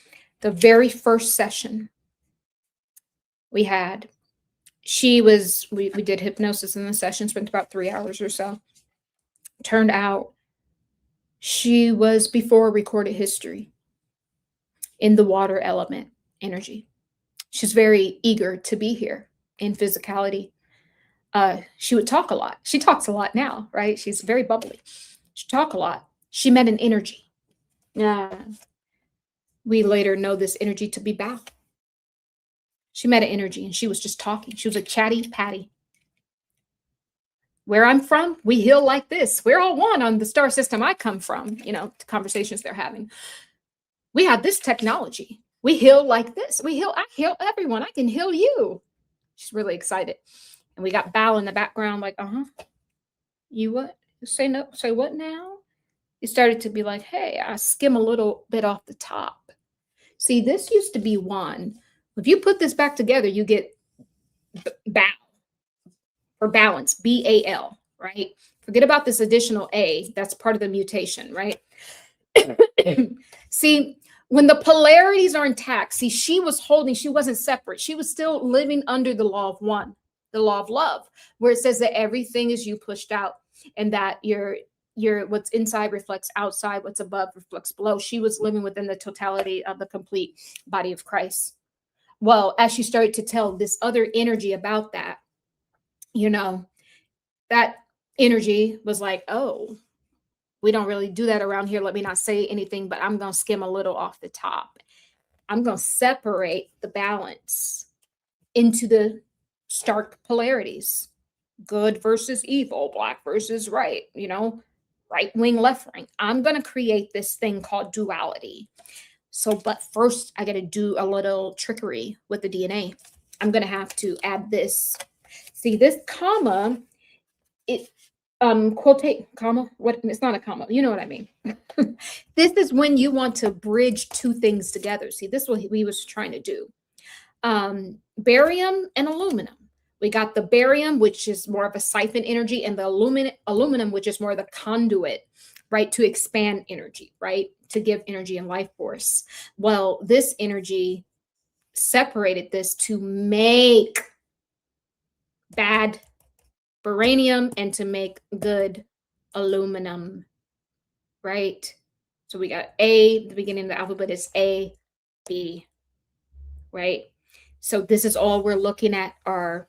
The very first session we had, we did hypnosis in the session, spent about 3 hours or so. Turned out she was before recorded history in the water element energy. She's very eager to be here in physicality. She would talk a lot. She talks a lot now, right? She's very bubbly. She talk a lot. She met an energy. We later know this energy to be Bao. She met an energy and she was just talking. She was a chatty Patty. Where I'm from, we heal like this. We're all one on the star system I come from, the conversations they're having. We have this technology. We heal like this. I heal everyone. I can heal you. She's really excited. And we got Bao in the background like, you what? Say no, say what now? He started to be like, hey, I skim a little bit off the top. See, this used to be one. If you put this back together, you get Bao or balance, B-A-L, right? Forget about this additional A. That's part of the mutation, right? See, when the polarities are intact, see, she wasn't separate. She was still living under the law of one, the law of love, where it says that everything is you pushed out and that your what's inside reflects outside, what's above reflects below. She was living within the totality of the complete body of Christ. Well, as she started to tell this other energy about that, that energy was like, oh, we don't really do that around here. Let me not say anything, but I'm going to skim a little off the top. I'm going to separate the balance into the stark polarities, good versus evil, black versus right, right wing, left wing. I'm going to create this thing called duality. So, but first I got to do a little trickery with the DNA. I'm going to have to add this. See, this comma, quotate comma, it's not a comma. You know what I mean? This is when you want to bridge two things together. See, this is what we was trying to do. Barium and aluminum. We got the barium, which is more of a siphon energy, and the aluminum, which is more of the conduit, right? To expand energy, right? To give energy and life force. Well, this energy separated this to make bad uranium and to make good aluminum, right? So we got A, the beginning of the alphabet is A, B, right? So this is all we're looking at are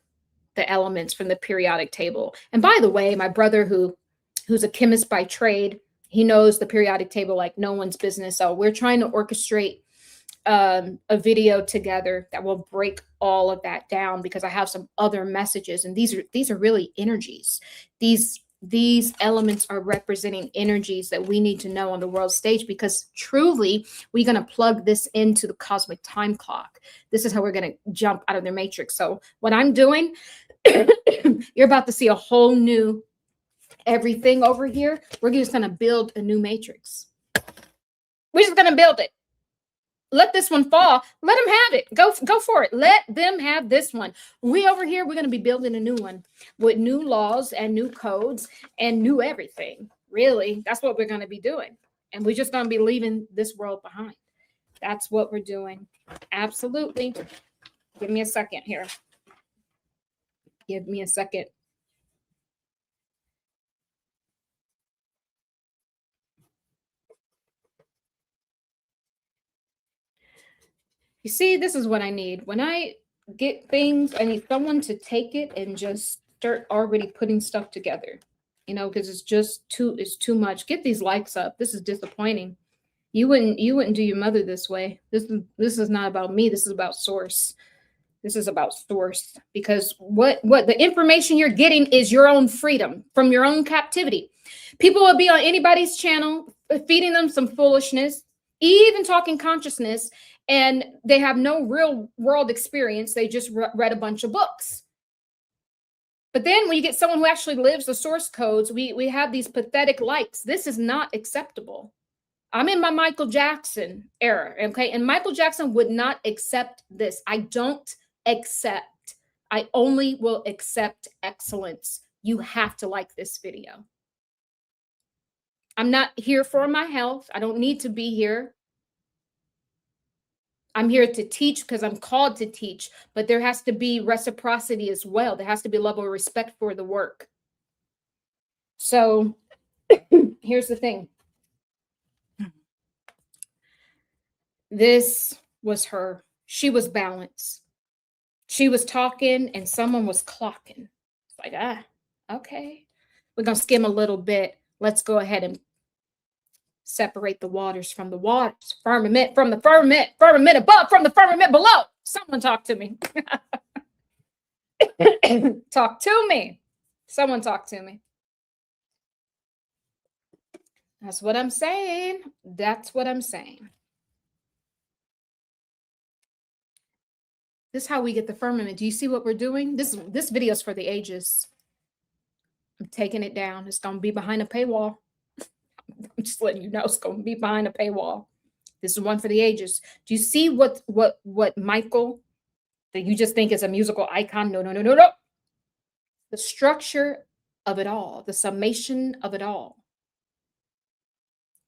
the elements from the periodic table. And by the way, my brother who's a chemist by trade, he knows the periodic table like no one's business. So we're trying to orchestrate a video together that will break all of that down, because I have some other messages, and these are really energies. These elements are representing energies that we need to know on the world stage, because truly we're going to plug this into the cosmic time clock. This is how we're going to jump out of the matrix. So what I'm doing, you're about to see a whole new everything over here. We're just going to build a new matrix. We're just going to build it. Let this one fall. Let them have it. Go for it. Let them have this one. We over here, we're going to be building a new one with new laws and new codes and new everything. Really, that's what we're going to be doing. And we're just going to be leaving this world behind. That's what we're doing. Absolutely. Give me a second here. Give me a second. You see, this is what I need. When I get things, I need someone to take it and just start already putting stuff together, because it's too much. Get these likes up. This is disappointing. You wouldn't do your mother this way. This is not about me. This is about source. This is about source, because what the information you're getting is your own freedom from your own captivity. People will be on anybody's channel feeding them some foolishness, even talking consciousness, and they have no real world experience. They just read a bunch of books. But then when you get someone who actually lives the source codes, we have these pathetic likes. This is not acceptable. I'm in my Michael Jackson era, okay? And Michael Jackson would not accept this. I don't accept. I only will accept excellence. You have to like this video. I'm not here for my health. I don't need to be here. I'm here to teach because I'm called to teach, but there has to be reciprocity as well. There has to be a level of respect for the work. So here's the thing. This was her. She was balanced. She was talking and someone was clocking. It's like, okay. We're going to skim a little bit. Let's go ahead and separate the waters from the waters. Firmament from the firmament. Firmament above from the firmament below. Someone talk to me. Talk to me. Someone talk to me. That's what I'm saying. That's what I'm saying. This is how we get the firmament. Do you see what we're doing? This video is for the ages. I'm taking it down. It's going to be behind a paywall. I'm just letting you know it's going to be behind a paywall. This is one for the ages. Do you see what Michael, that you just think is a musical icon? No. The structure of it all, the summation of it all.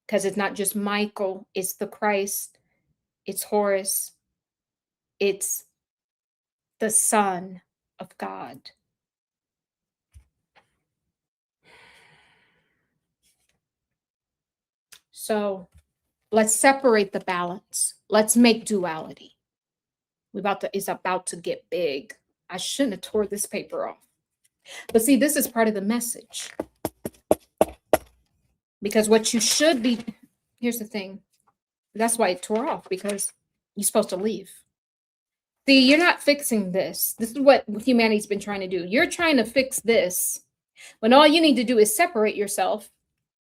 Because it's not just Michael, it's the Christ, it's Horus, it's the Son of God. So let's separate the balance. Let's make duality. It's about to get big. I shouldn't have tore this paper off. But see, this is part of the message. Because what you should be, here's the thing. That's why it tore off, because you're supposed to leave. See, you're not fixing this. This is what humanity's been trying to do. You're trying to fix this when all you need to do is separate yourself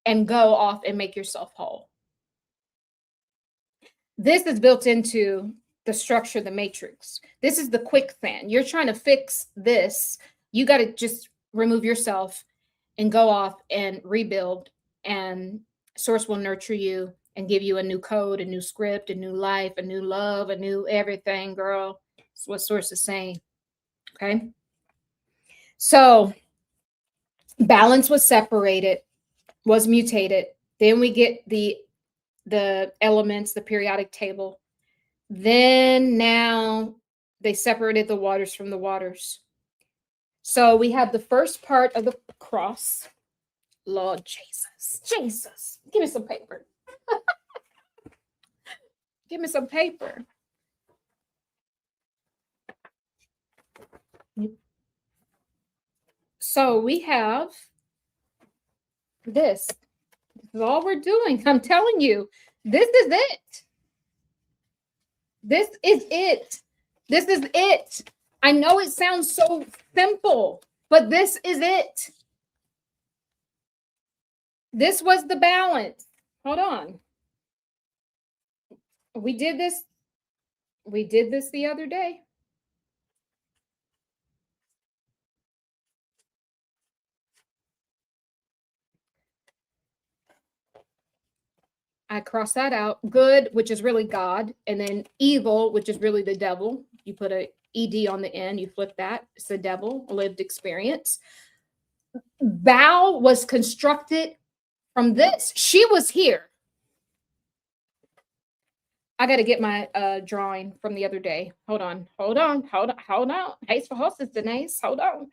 and go off and make yourself whole. This is built into the structure of the matrix. This is the quicksand. You're trying to fix this. You got to just remove yourself and go off and rebuild, and source will nurture you and give you a new code, a new script, a new life, a new love, a new everything, girl. That's what source is saying. Okay. So balance was separated, was mutated. Then we get the elements, the periodic table. Then now they separated the waters from the waters. So we have the first part of the cross. Lord Jesus, give me some paper. Give me some paper. So we have this. This is all we're doing. I'm telling you, this is it. This is it. This is it. I know it sounds so simple, but this is it. This was the balance. Hold on. We did this the other day. I cross that out. Good, which is really God, and then evil, which is really the devil. You put a ED on the end, you flip that. It's the devil, lived experience. Val was constructed from this. She was here. I got to get my drawing from the other day. Hold on. Haste for horses, Denise. Hold on.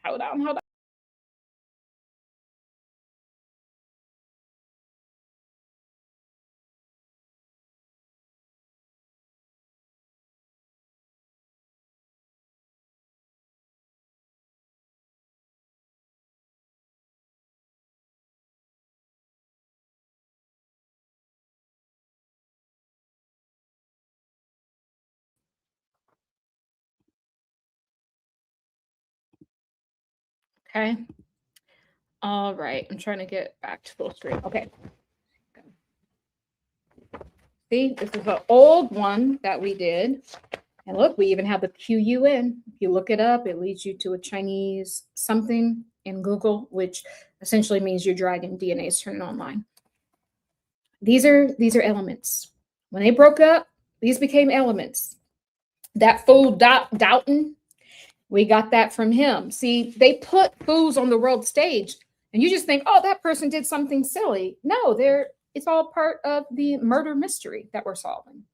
Okay. All right. I'm trying to get back to full screen. Okay. See, this is an old one that we did. And look, we even have the QUN. If you look it up, it leads you to a Chinese something in Google, which essentially means your dragon DNA is turning online. These are elements. When they broke up, these became elements. That fool Doughton, we got that from him. See, they put fools on the world stage, and you just think, oh, that person did something silly. No, it's all part of the murder mystery that we're solving.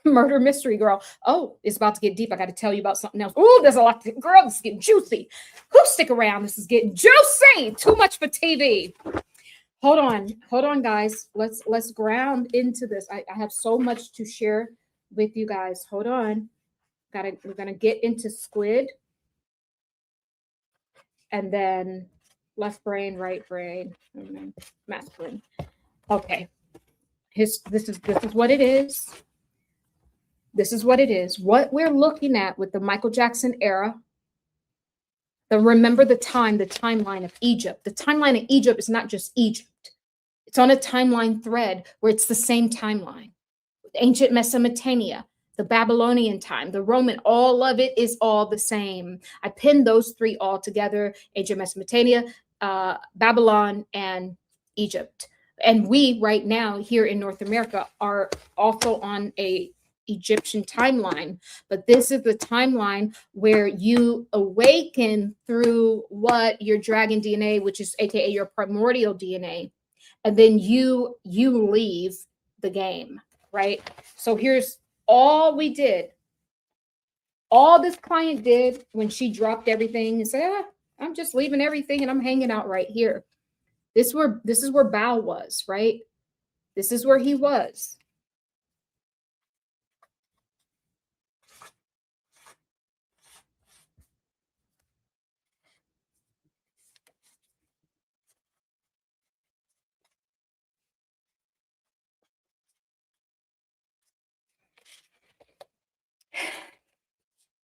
Murder mystery, girl. Oh, it's about to get deep. I got to tell you about something else. Oh, there's a lot to, girl, this is getting juicy. Who stick around? This is getting juicy. Too much for TV. Hold on, guys. Let's ground into this. I have so much to share with you guys. Hold on. We're gonna get into squid, and then left brain, right brain, and then masculine. Okay. This is what it is. This is what it is. What we're looking at with the Michael Jackson era. Remember the timeline of Egypt. The timeline of Egypt is not just Egypt. It's on a timeline thread where it's the same timeline. Ancient Mesopotamia, the Babylonian time, the Roman, all of it is all the same. I pinned those three all together: ancient Mesopotamia, Babylon, and Egypt. And we right now here in North America are also on a Egyptian timeline, but this is the timeline where you awaken through what your dragon DNA, which is AKA your primordial DNA, and then you leave the game, right? So here's all we did. All this client did when she dropped everything and said, I'm just leaving everything and I'm hanging out right here. This is where Bao was, right? This is where he was.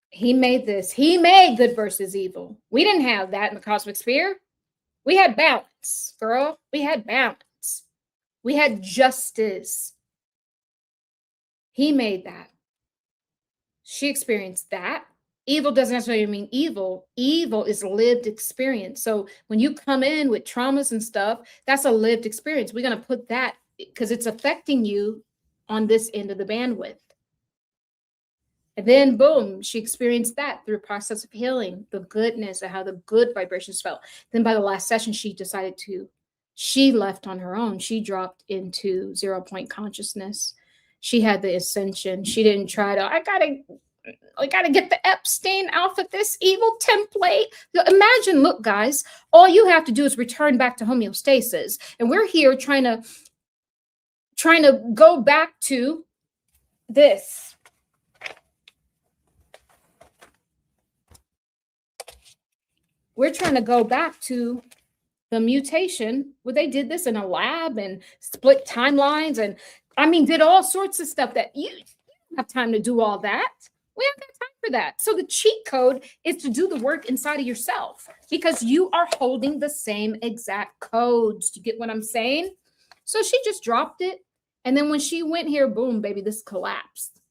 He made this. He made good versus evil. We didn't have that in the cosmic sphere. We had balance, girl. We had balance. We had justice. He made that. She experienced that. Evil doesn't necessarily mean evil. Evil is lived experience. So when you come in with traumas and stuff, that's a lived experience. We're going to put that because it's affecting you on this end of the bandwidth. And then, boom, she experienced that through a process of healing, the goodness and how the good vibrations felt. Then by the last session, she left on her own. She dropped into 0 point consciousness. She had the ascension. She didn't try to, I gotta get the Epstein off of this evil template. Imagine, look, guys, all you have to do is return back to homeostasis. And we're here trying to go back to this. We're trying to go back to the mutation where they did this in a lab and split timelines and did all sorts of stuff that you don't have time to do all that. We haven't got time for that. So the cheat code is to do the work inside of yourself because you are holding the same exact codes. Do you get what I'm saying? So she just dropped it. And then when she went here, boom, baby, this collapsed.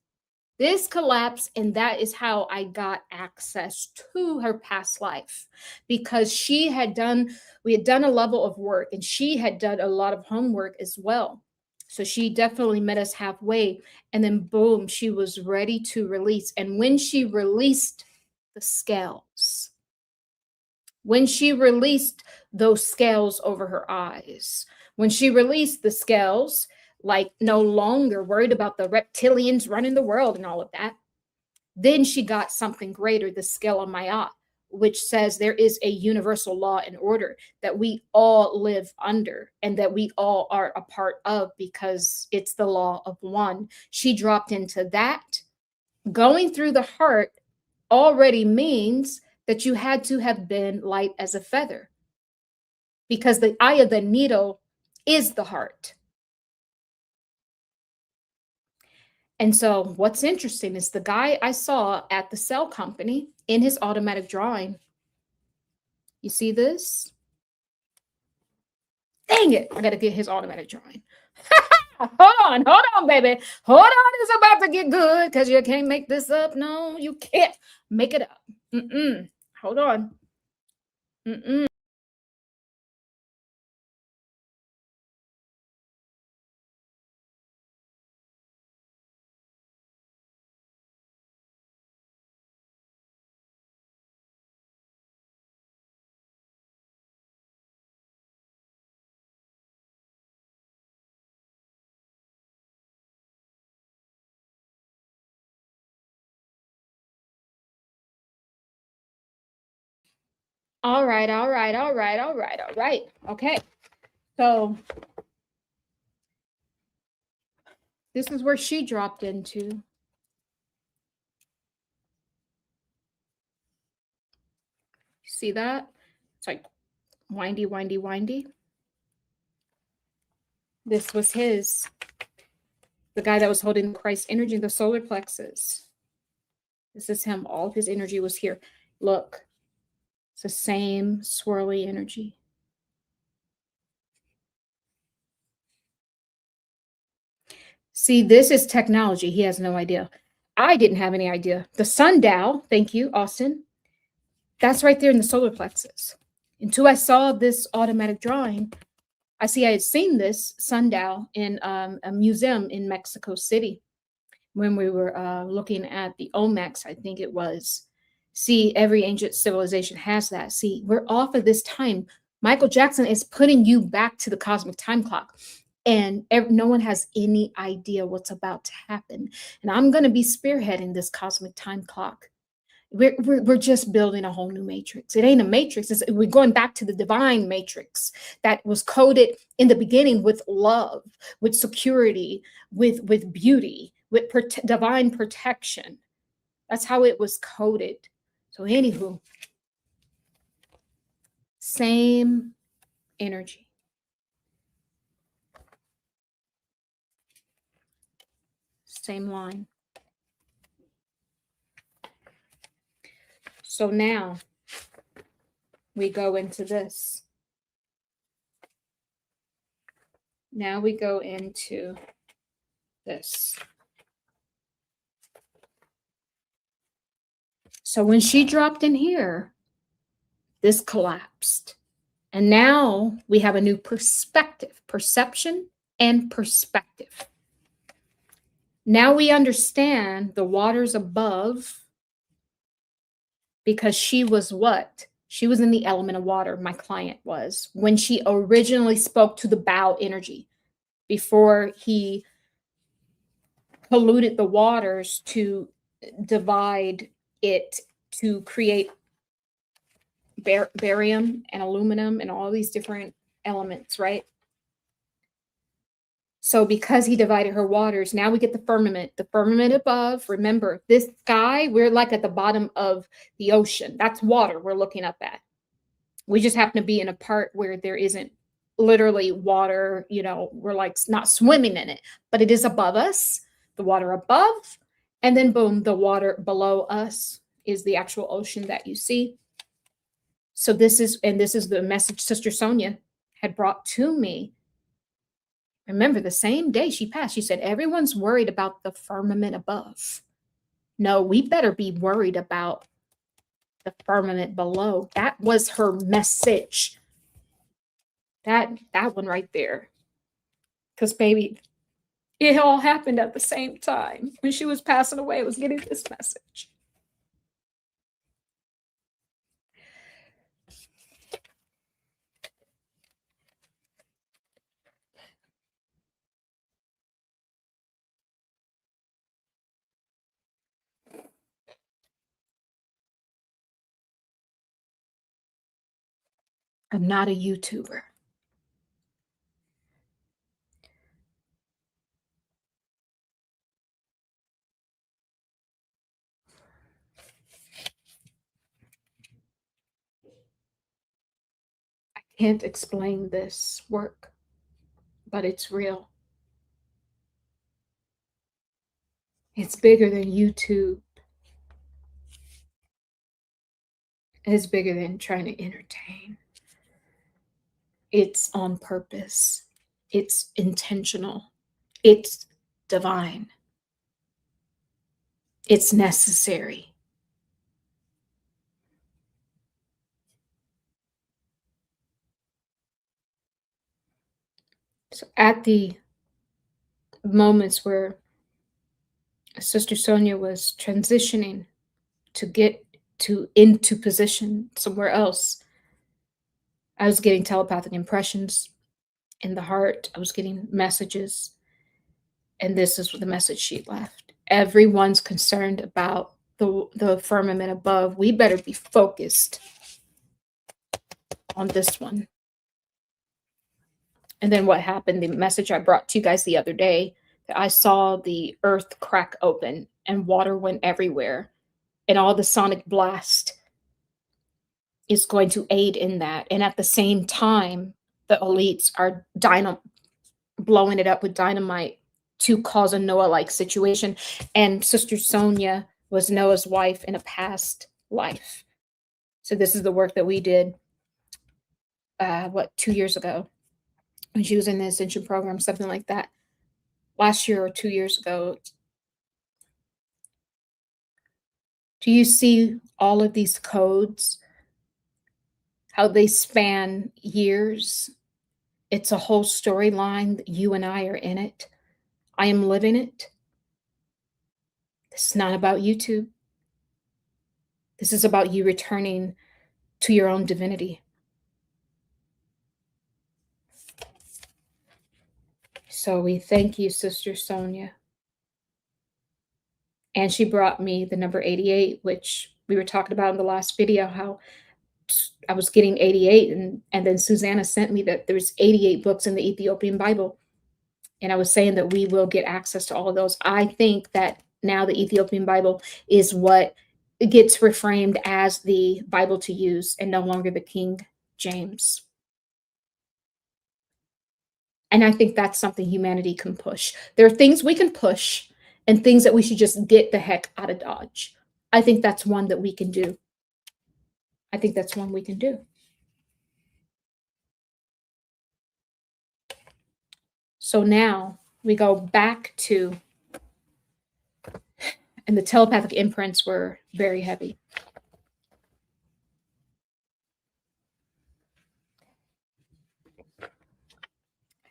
This collapsed, and that is how I got access to her past life because we had done a level of work and she had done a lot of homework as well. So she definitely met us halfway, and then boom, she was ready to release. And when she released the scales, when she released those scales over her eyes, when she released the scales, like no longer worried about the reptilians running the world and all of that, then she got something greater, the scale of Ma'at, which says there is a universal law and order that we all live under and that we all are a part of because it's the law of one. She dropped into that. Going through the heart already means that you had to have been light as a feather because the eye of the needle is the heart. And so what's interesting is the guy I saw at the cell company in his automatic drawing, You see this? Dang it. I got to get his automatic drawing. Hold on, baby. Hold on. It's about to get good because you can't make this up. No, you can't make it up. Hold on. All right. Okay. So this is where she dropped into. See that? It's like windy, windy, windy. This was his. The guy that was holding the Christ energy, the solar plexus. This is him. All of his energy was here. Look. It's the same swirly energy. See, this is technology. He has no idea. I didn't have any idea. The sundial, thank you, Austin. That's right there in the solar plexus. Until I saw this automatic drawing, I had seen this sundial in a museum in Mexico City when we were looking at the Olmecs, I think it was. See, every ancient civilization has that. See, we're off of this time. Michael Jackson is putting you back to the cosmic time clock. And no one has any idea what's about to happen. And I'm going to be spearheading this cosmic time clock. We're just building a whole new matrix. It ain't a matrix. We're going back to the divine matrix that was coded in the beginning with love, with security, with beauty, with divine protection. That's how it was coded. So anywho, same energy. Same line. So now we go into this. Now we go into this. So when she dropped in here, this collapsed. And now we have a new perspective, perception and perspective. Now we understand the waters above, because she was what? She was in the element of water, my client was, when she originally spoke to the bow energy, before he polluted the waters to divide it to create barium and aluminum and all these different elements, right? So because he divided her waters, now we get the firmament above. Remember, this sky, we're like at the bottom of the ocean. That's water we're looking up at. We just happen to be in a part where there isn't literally water, we're like not swimming in it, but it is above us, the water above, and then boom, the water below us is the actual ocean that you see. So this is the message Sister Sonia had brought to me. Remember, the same day she passed, she said, everyone's worried about the firmament above. No, we better be worried about the firmament below. That was her message. That one right there. Because, baby, it all happened at the same time. When she was passing away, it was getting this message. I'm not a YouTuber. I can't explain this work, but it's real. It's bigger than YouTube. is bigger than trying to entertain. It's on purpose. It's intentional. It's divine. It's necessary. So at the moments where Sister Sonia was transitioning to get into position somewhere else, I was getting telepathic impressions in the heart. I was getting messages, and this is the message she left. Everyone's concerned about the firmament above. We better be focused on this one. And then what happened, the message I brought to you guys the other day, that I saw the earth crack open and water went everywhere, and all the sonic blast is going to aid in that. And at the same time, the elites are blowing it up with dynamite to cause a Noah-like situation. And Sister Sonia was Noah's wife in a past life. So this is the work that we did, 2 years ago, when she was in the Ascension program, something like that. Last year or 2 years ago. Do you see all of these codes? How they span years? It's a whole storyline. You and I are in it. I am living it. This is not about YouTube. This is about you returning to your own divinity. So we thank you, Sister Sonia. And she brought me the number 88, which we were talking about in the last video, how I was getting 88. And then Susanna sent me that there's 88 books in the Ethiopian Bible. And I was saying that we will get access to all of those. I think that now the Ethiopian Bible is what gets reframed as the Bible to use and no longer the King James. And I think that's something humanity can push. There are things we can push and things that we should just get the heck out of Dodge. I think that's one that we can do. I think that's one we can do. So now we go back to, and the telepathic imprints were very heavy.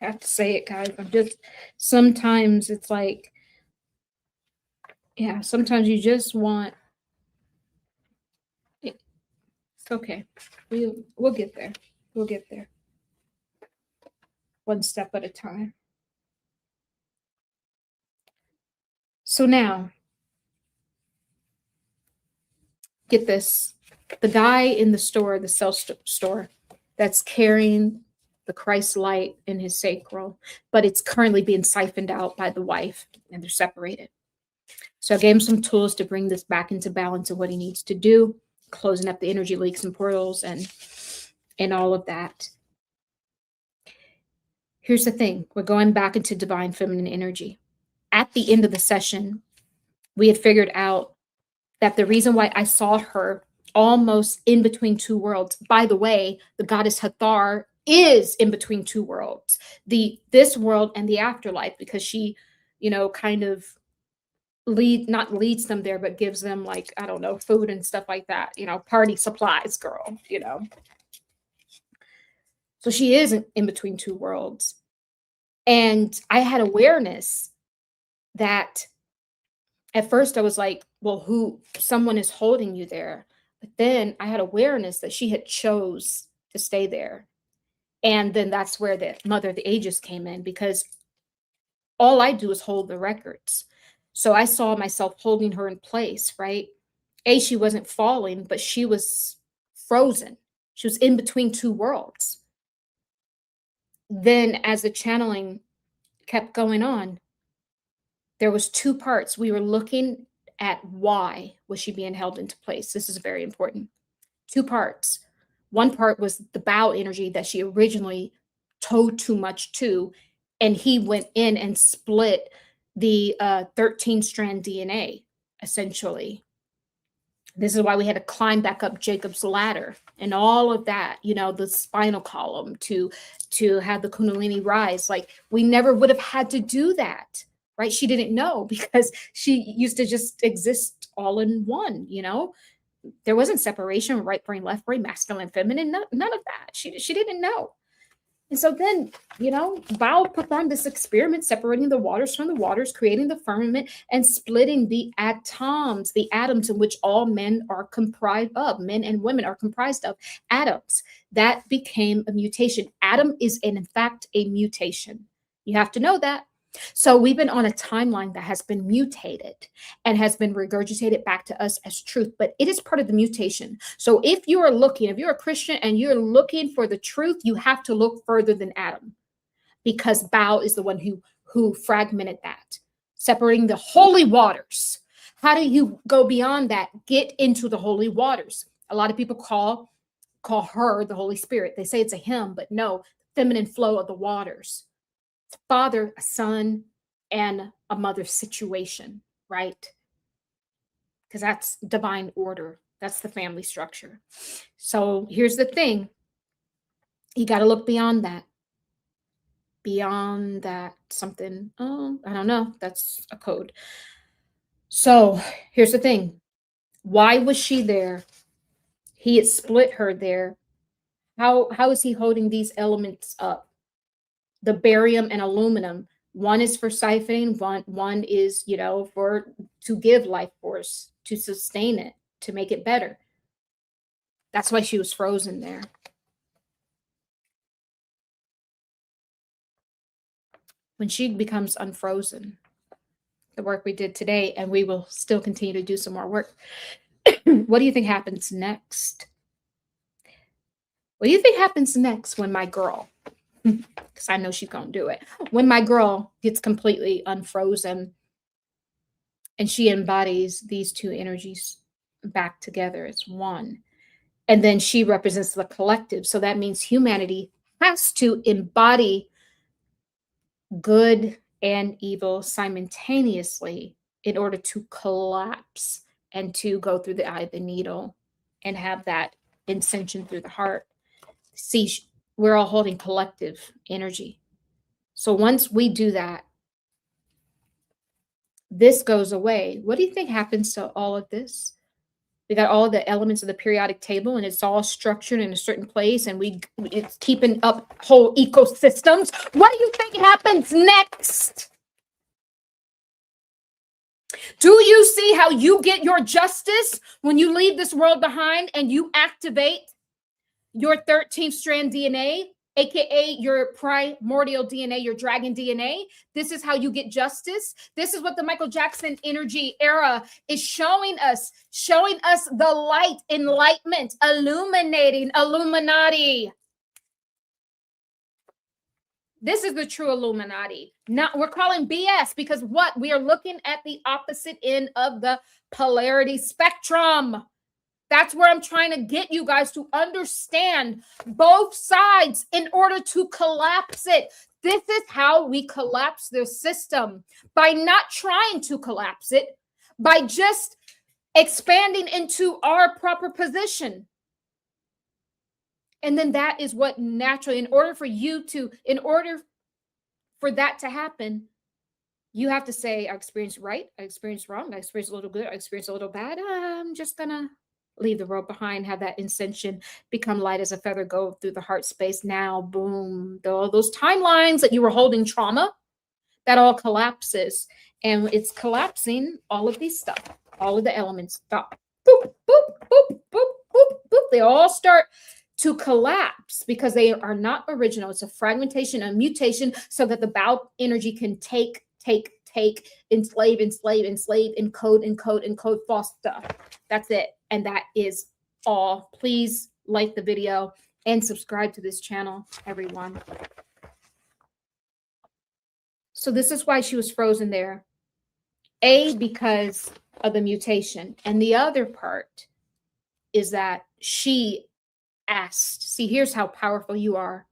I have to say it, guys. Sometimes it's like, yeah, sometimes you just want, it's okay. We'll get there. We'll get there. One step at a time. So now, get this. The guy in the store, the store, that's carrying the Christ light in his sacral, but it's currently being siphoned out by the wife, and they're separated. So I gave him some tools to bring this back into balance of what he needs to do, closing up the energy leaks and portals and all of that. Here's the thing. We're going back into divine feminine energy. At the end of the session, we had figured out that the reason why I saw her almost in between two worlds, by the way, the goddess Hathor is in between two worlds, this world and the afterlife, because she, kind of not leads them there, but gives them, like, I don't know, food and stuff like that, party supplies, girl, So she is in between two worlds. And I had awareness that at first I was like, well, someone is holding you there. But then I had awareness that she had chose to stay there. And then that's where the Mother of the Ages came in, because all I do is hold the records. So I saw myself holding her in place, right? She wasn't falling, but she was frozen. She was in between two worlds. Then as the channeling kept going on, there was two parts. We were looking at why was she being held into place. This is very important. Two parts. One part was the bow energy that she originally towed too much to, and he went in and split the 13-strand DNA, essentially. This is why we had to climb back up Jacob's ladder and all of that, you know, the spinal column to have the Kundalini rise. Like, we never would have had to do that, right? She didn't know because she used to just exist all in one, you know? There wasn't separation, right brain, left brain, masculine, feminine, none of that. She didn't know. And so then, you know, Bao performed this experiment, separating the waters from the waters, creating the firmament, and splitting the atoms in which all men are comprised of, men and women are comprised of atoms. That became a mutation. Atom is, in fact, a mutation. You have to know that. So we've been on a timeline that has been mutated and has been regurgitated back to us as truth, but it is part of the mutation. So if you're a Christian and you're looking for the truth, you have to look further than Adam, because Bao is the one who fragmented that, separating the holy waters. How do you go beyond that? Get into the holy waters. A lot of people call her the Holy Spirit. They say it's a him, but no, feminine flow of the waters. Father, a son, and a mother situation, right? Because that's divine order. That's the family structure. So here's the thing. You got to look beyond that. Beyond that, something, oh, I don't know. That's a code. So here's the thing. Why was she there? He had split her there. How is he holding these elements up? The barium and aluminum. One is for siphoning, one is, you know, to give life force, to sustain it, to make it better. That's why she was frozen there. When she becomes unfrozen, the work we did today, and we will still continue to do some more work. What do you think happens next? What do you think happens next when my girl, because I know she's going to do it, when my girl gets completely unfrozen and she embodies these two energies back together as one, and then she represents the collective? So that means humanity has to embody good and evil simultaneously in order to collapse and to go through the eye of the needle and have that ascension through the heart. See, we're all holding collective energy. So once we do that, this goes away. What do you think happens to all of this? We got all the elements of the periodic table, and it's all structured in a certain place, and it's keeping up whole ecosystems. What do you think happens next? Do you see how you get your justice when you leave this world behind and you activate your 13th strand DNA, aka your primordial DNA, your dragon DNA? This is how you get justice. This is what the Michael Jackson energy era is showing us the light, enlightenment, illuminating Illuminati. This is the true Illuminati. Not, we're calling BS because what? We are looking at the opposite end of the polarity spectrum. That's where I'm trying to get you guys to understand both sides in order to collapse it. This is how we collapse the system, by not trying to collapse it, by just expanding into our proper position. And then that is what naturally, in order for that to happen, you have to say, I experienced right, I experienced wrong, I experienced a little good, I experienced a little bad. I'm just gonna leave the world behind, have that ascension, become light as a feather, go through the heart space. Now, boom, all those timelines that you were holding trauma, that all collapses. And it's collapsing all of these stuff, all of the elements. Stop. Boop, boop, boop, boop, boop, boop. They all start to collapse because they are not original. It's a fragmentation, a mutation, so that the Bao energy can take, enslave, encode false stuff. That's it. And that is all. Please like the video and subscribe to this channel, everyone. So this is why she was frozen there. A, because of the mutation. And the other part is that she asked, see, here's how powerful you are.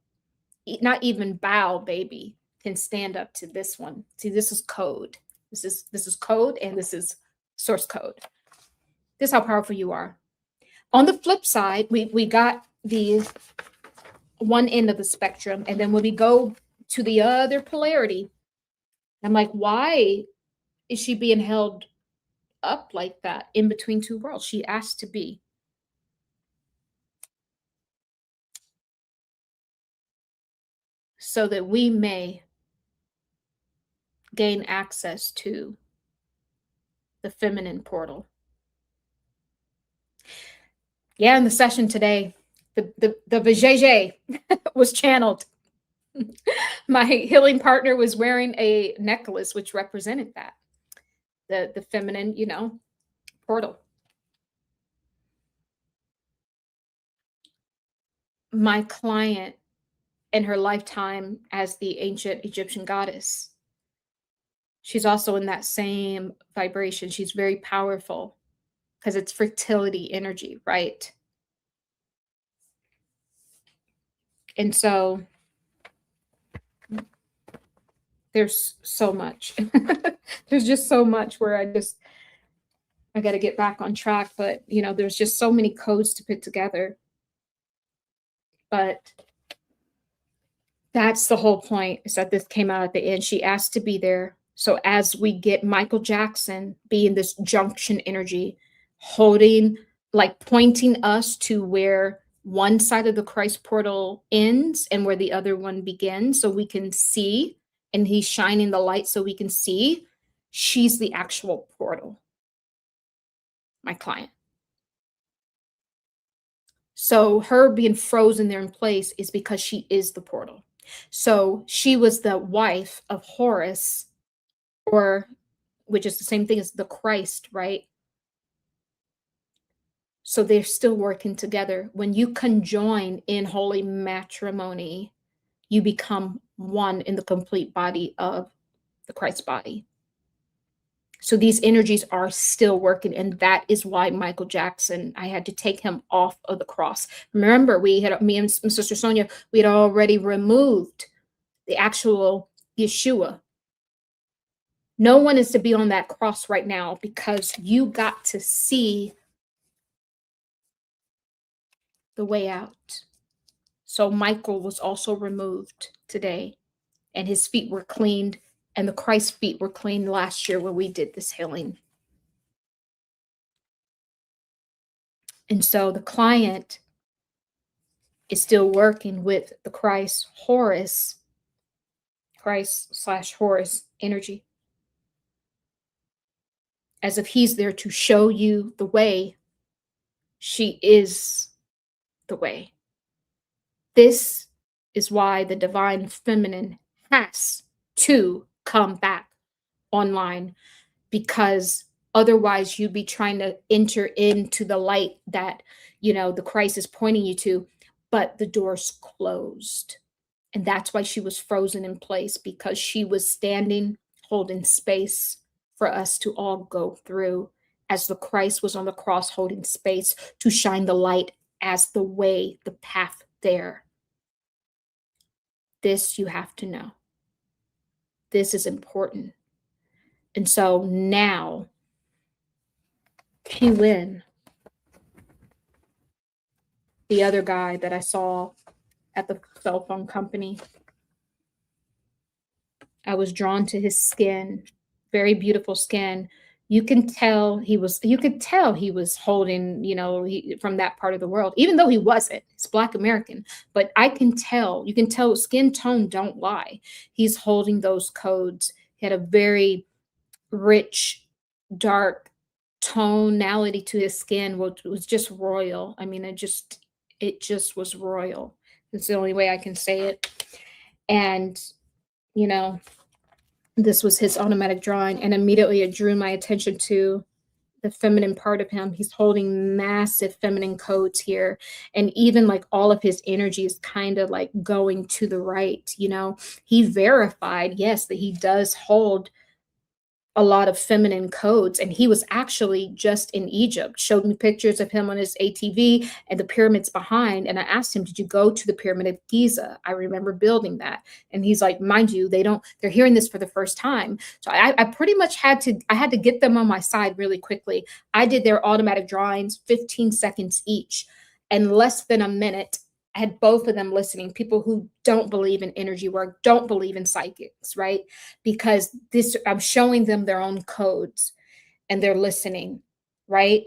Not even Bao, baby, can stand up to this one. See, this is code. This is code, and this is source code. This is how powerful you are. On the flip side, we got the one end of the spectrum, and then when we go to the other polarity, I'm like, why is she being held up like that in between two worlds? She asked to be. So that we may gain access to the feminine portal. Yeah, in the session today, the vajayjay was channeled. My healing partner was wearing a necklace which represented that, the feminine, portal. My client in her lifetime as the ancient Egyptian goddess, she's also in that same vibration. She's very powerful because it's fertility energy, right? And so there's so much. There's just so much where I got to get back on track. But, there's just so many codes to put together. But that's the whole point, is that this came out at the end. She asked to be there. So as we get Michael Jackson being this junction energy, holding, like pointing us to where one side of the Christ portal ends and where the other one begins, so we can see, and he's shining the light so we can see, she's the actual portal, my client. So her being frozen there in place is because she is the portal. So she was the wife of Horus, or which is the same thing as the Christ, right? So they're still working together. When you conjoin in holy matrimony, you become one in the complete body of the Christ body. So these energies are still working. And that is why Michael Jackson, I had to take him off of the cross. Remember, me and Sister Sonia, we had already removed the actual Yeshua. No one is to be on that cross right now, because you got to see the way out. So Michael was also removed today, and his feet were cleaned, and the Christ feet were cleaned last year when we did this healing. And so the client is still working with the Christ Horus, Christ/Horus energy, as if he's there to show you the way. She is the way. This is why the divine feminine has to come back online, because otherwise you'd be trying to enter into the light that, the Christ is pointing you to, but the door's closed. And that's why she was frozen in place, because she was standing, holding space for us to all go through, as the Christ was on the cross holding space to shine the light as the way, the path there. This you have to know. This is important. And so now, cue in the other guy that I saw at the cell phone company. I was drawn to his skin, very beautiful skin. You could tell he was holding, from that part of the world, even though he wasn't. It's Black American, but you can tell skin tone don't lie. He's holding those codes. He had a very rich, dark tonality to his skin, which was just royal. I mean, it just was royal. It's the only way I can say it. And, this was his automatic drawing, and immediately it drew my attention to the feminine part of him. He's holding massive feminine codes here. And even like all of his energy is kind of like going to the right. He verified, yes, that he does hold a lot of feminine codes, and he was actually just in Egypt, showed me pictures of him on his ATV and the pyramids behind, and I asked him, did you go to the pyramid of Giza? I remember building that. And he's like, mind you, they're hearing this for the first time. So I pretty much had to get them on my side really quickly. I did their automatic drawings, 15 seconds each, and less than a minute I had both of them listening, people who don't believe in energy work, don't believe in psychics, right? Because I'm showing them their own codes and they're listening, right?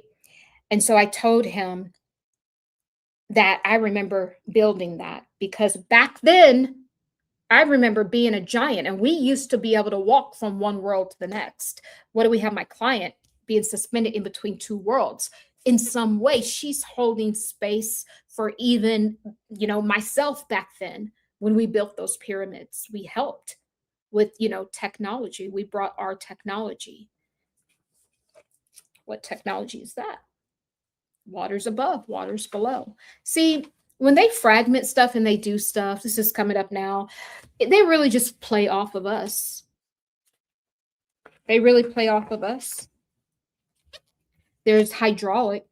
And so I told him that I remember building that because back then I remember being a giant and we used to be able to walk from one world to the next. What do we have? My client being suspended in between two worlds. In some way, she's holding space for even, myself back then when we built those pyramids. We helped with, technology. We brought our technology. What technology is that? Waters above, waters below. See, when they fragment stuff and they do stuff, this is coming up now, they really just play off of us. They really play off of us. There's hydraulic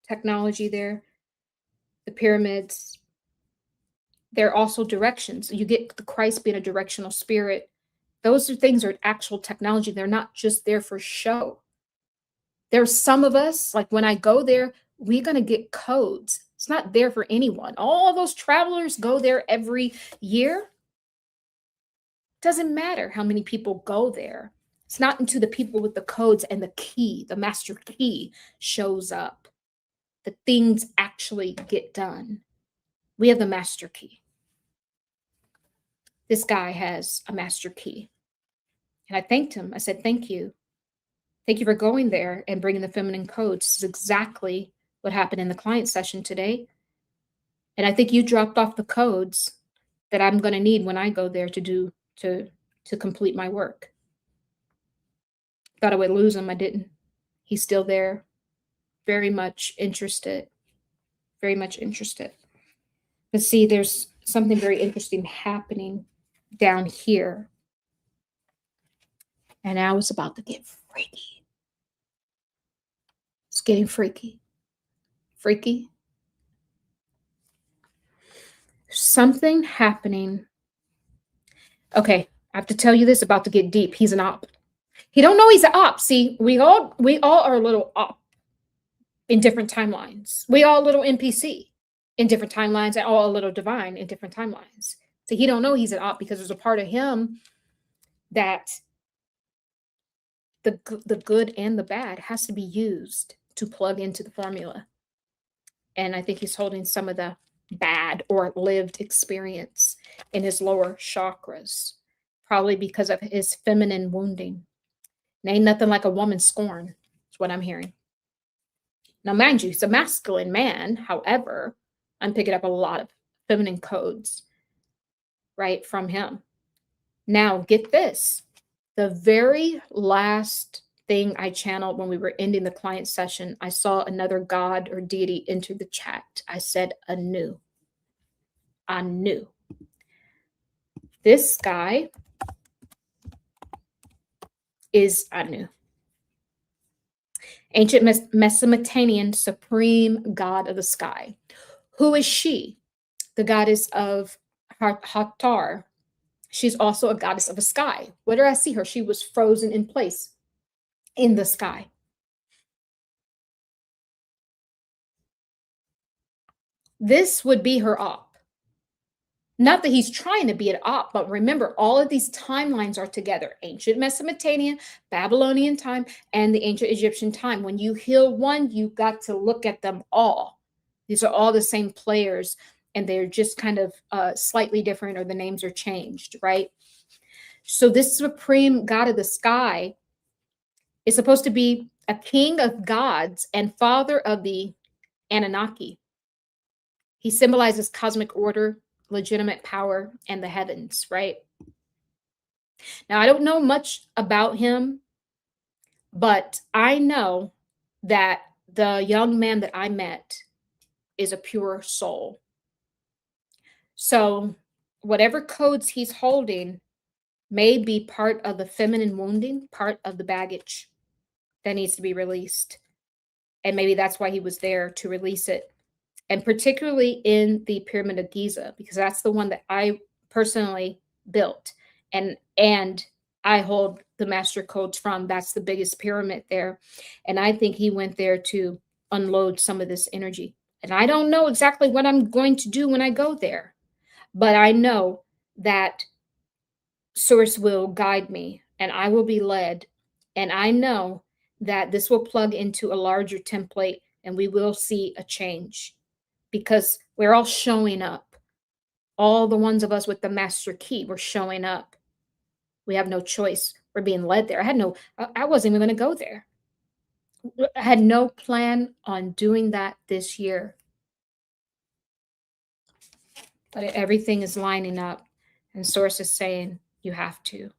technology there, the pyramids. They're also directions. You get the Christ being a directional spirit. Those things are actual technology. They're not just there for show. There's some of us, like when I go there, we're going to get codes. It's not there for anyone. All those travelers go there every year. Doesn't matter how many people go there. It's not until the people with the codes and the key, the master key, shows up that things actually get done. We have the master key. This guy has a master key. And I thanked him. I said, thank you. Thank you for going there and bringing the feminine codes. This is exactly what happened in the client session today. And I think you dropped off the codes that I'm going to need when I go there to complete my work. Thought I would lose him. I didn't. He's still there. Very much interested. Very much interested. But see, there's something very interesting happening down here. And now it's about to get freaky. It's getting freaky. Freaky. Something happening. Okay, I have to tell you this, about to get deep. He's an op. He don't know he's an op. See, we all are a little op in different timelines. We all a little NPC in different timelines and all a little divine in different timelines. So he don't know he's an op because there's a part of him that the good and the bad has to be used to plug into the formula. And I think he's holding some of the bad or lived experience in his lower chakras, probably because of his feminine wounding. And ain't nothing like a woman's scorn, is what I'm hearing. Now, mind you, he's a masculine man. However, I'm picking up a lot of feminine codes, right, from him. Now, get this. The very last thing I channeled when we were ending the client session, I saw another god or deity enter the chat. I said, Anu. Anu. This guy is Anu. Ancient Mesopotamian supreme god of the sky. Who is she? The goddess of Hathor. She's also a goddess of the sky. Where did I see her? She was frozen in place in the sky. This would be her op. Not that he's trying to be an op, but remember, all of these timelines are together. Ancient Mesopotamian, Babylonian time, and the ancient Egyptian time. When you heal one, you've got to look at them all. These are all the same players, and they're just kind of slightly different, or the names are changed, right? So this supreme god of the sky is supposed to be a king of gods and father of the Anunnaki. He symbolizes cosmic order, legitimate power, and the heavens, right? Now, I don't know much about him, but I know that the young man that I met is a pure soul. So whatever codes he's holding may be part of the feminine wounding, part of the baggage that needs to be released. And maybe that's why he was there, to release it. And particularly in the Pyramid of Giza, because that's the one that I personally built. And I hold the master codes from. That's the biggest pyramid there. And I think he went there to unload some of this energy. And I don't know exactly what I'm going to do when I go there, but I know that Source will guide me and I will be led. And I know that this will plug into a larger template and we will see a change, because we're all showing up. All the ones of us with the master key, we're showing up. We have no choice. We're being led there. I wasn't even going to go there. I had no plan on doing that this year. But everything is lining up, and Source is saying you have to.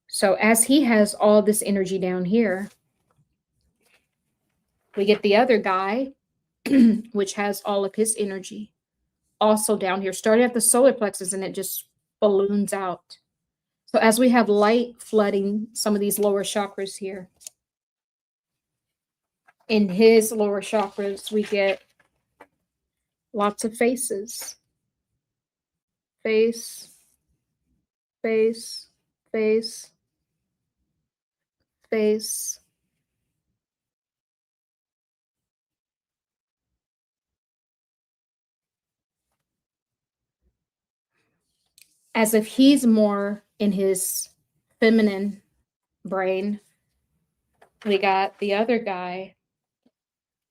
So as he has all this energy down here, we get the other guy, which has all of his energy also down here, starting at the solar plexus, and it just balloons out. So as we have light flooding some of these lower chakras here, in his lower chakras, we get lots of faces. Face, face, face, face. As if he's more in his feminine brain. We got the other guy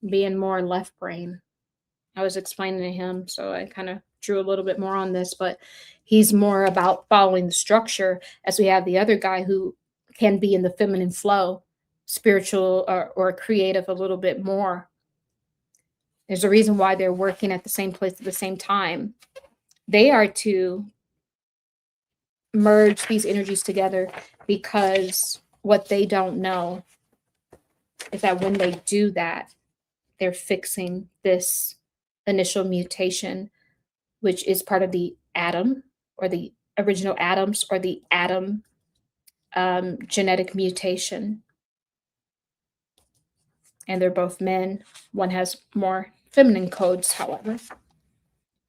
being more left brain. I was explaining to him, so I kind of drew a little bit more on this, but he's more about following the structure, as we have the other guy who can be in the feminine flow, spiritual or creative a little bit more. There's a reason why they're working at the same place at the same time. They are to merge these energies together, because what they don't know is that when they do that, they're fixing this initial mutation, which is part of the atom, or the original atoms, or the atom genetic mutation. And they're both men. One has more feminine codes, however.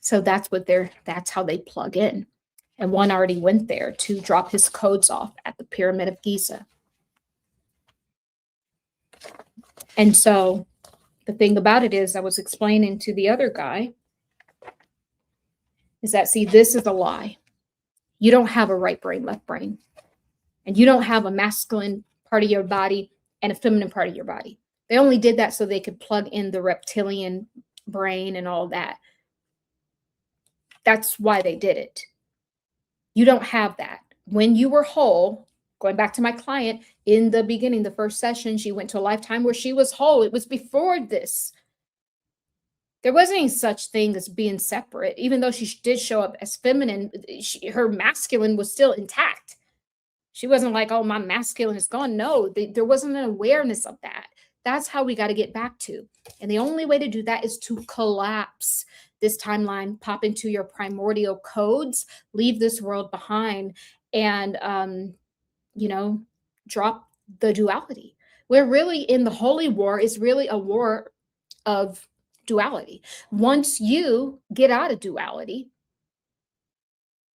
So that's how they plug in. And one already went there to drop his codes off at the Pyramid of Giza. And so the thing about it is, I was explaining to the other guy, is that, see, this is a lie. You don't have a right brain, left brain. And you don't have a masculine part of your body and a feminine part of your body. They only did that so they could plug in the reptilian brain and all that. That's why they did it. You don't have that. When you were whole, going back to my client in the beginning, the first session, she went to a lifetime where she was whole. It was before this. There wasn't any such thing as being separate. Even though she did show up as feminine, her masculine was still intact. She wasn't like, oh, my masculine is gone. No, there wasn't an awareness of that. That's how we got to get back to. And the only way to do that is to collapse this timeline, pop into your primordial codes, leave this world behind, and, drop the duality. We're really in the holy war, is really a war of duality. Once you get out of duality,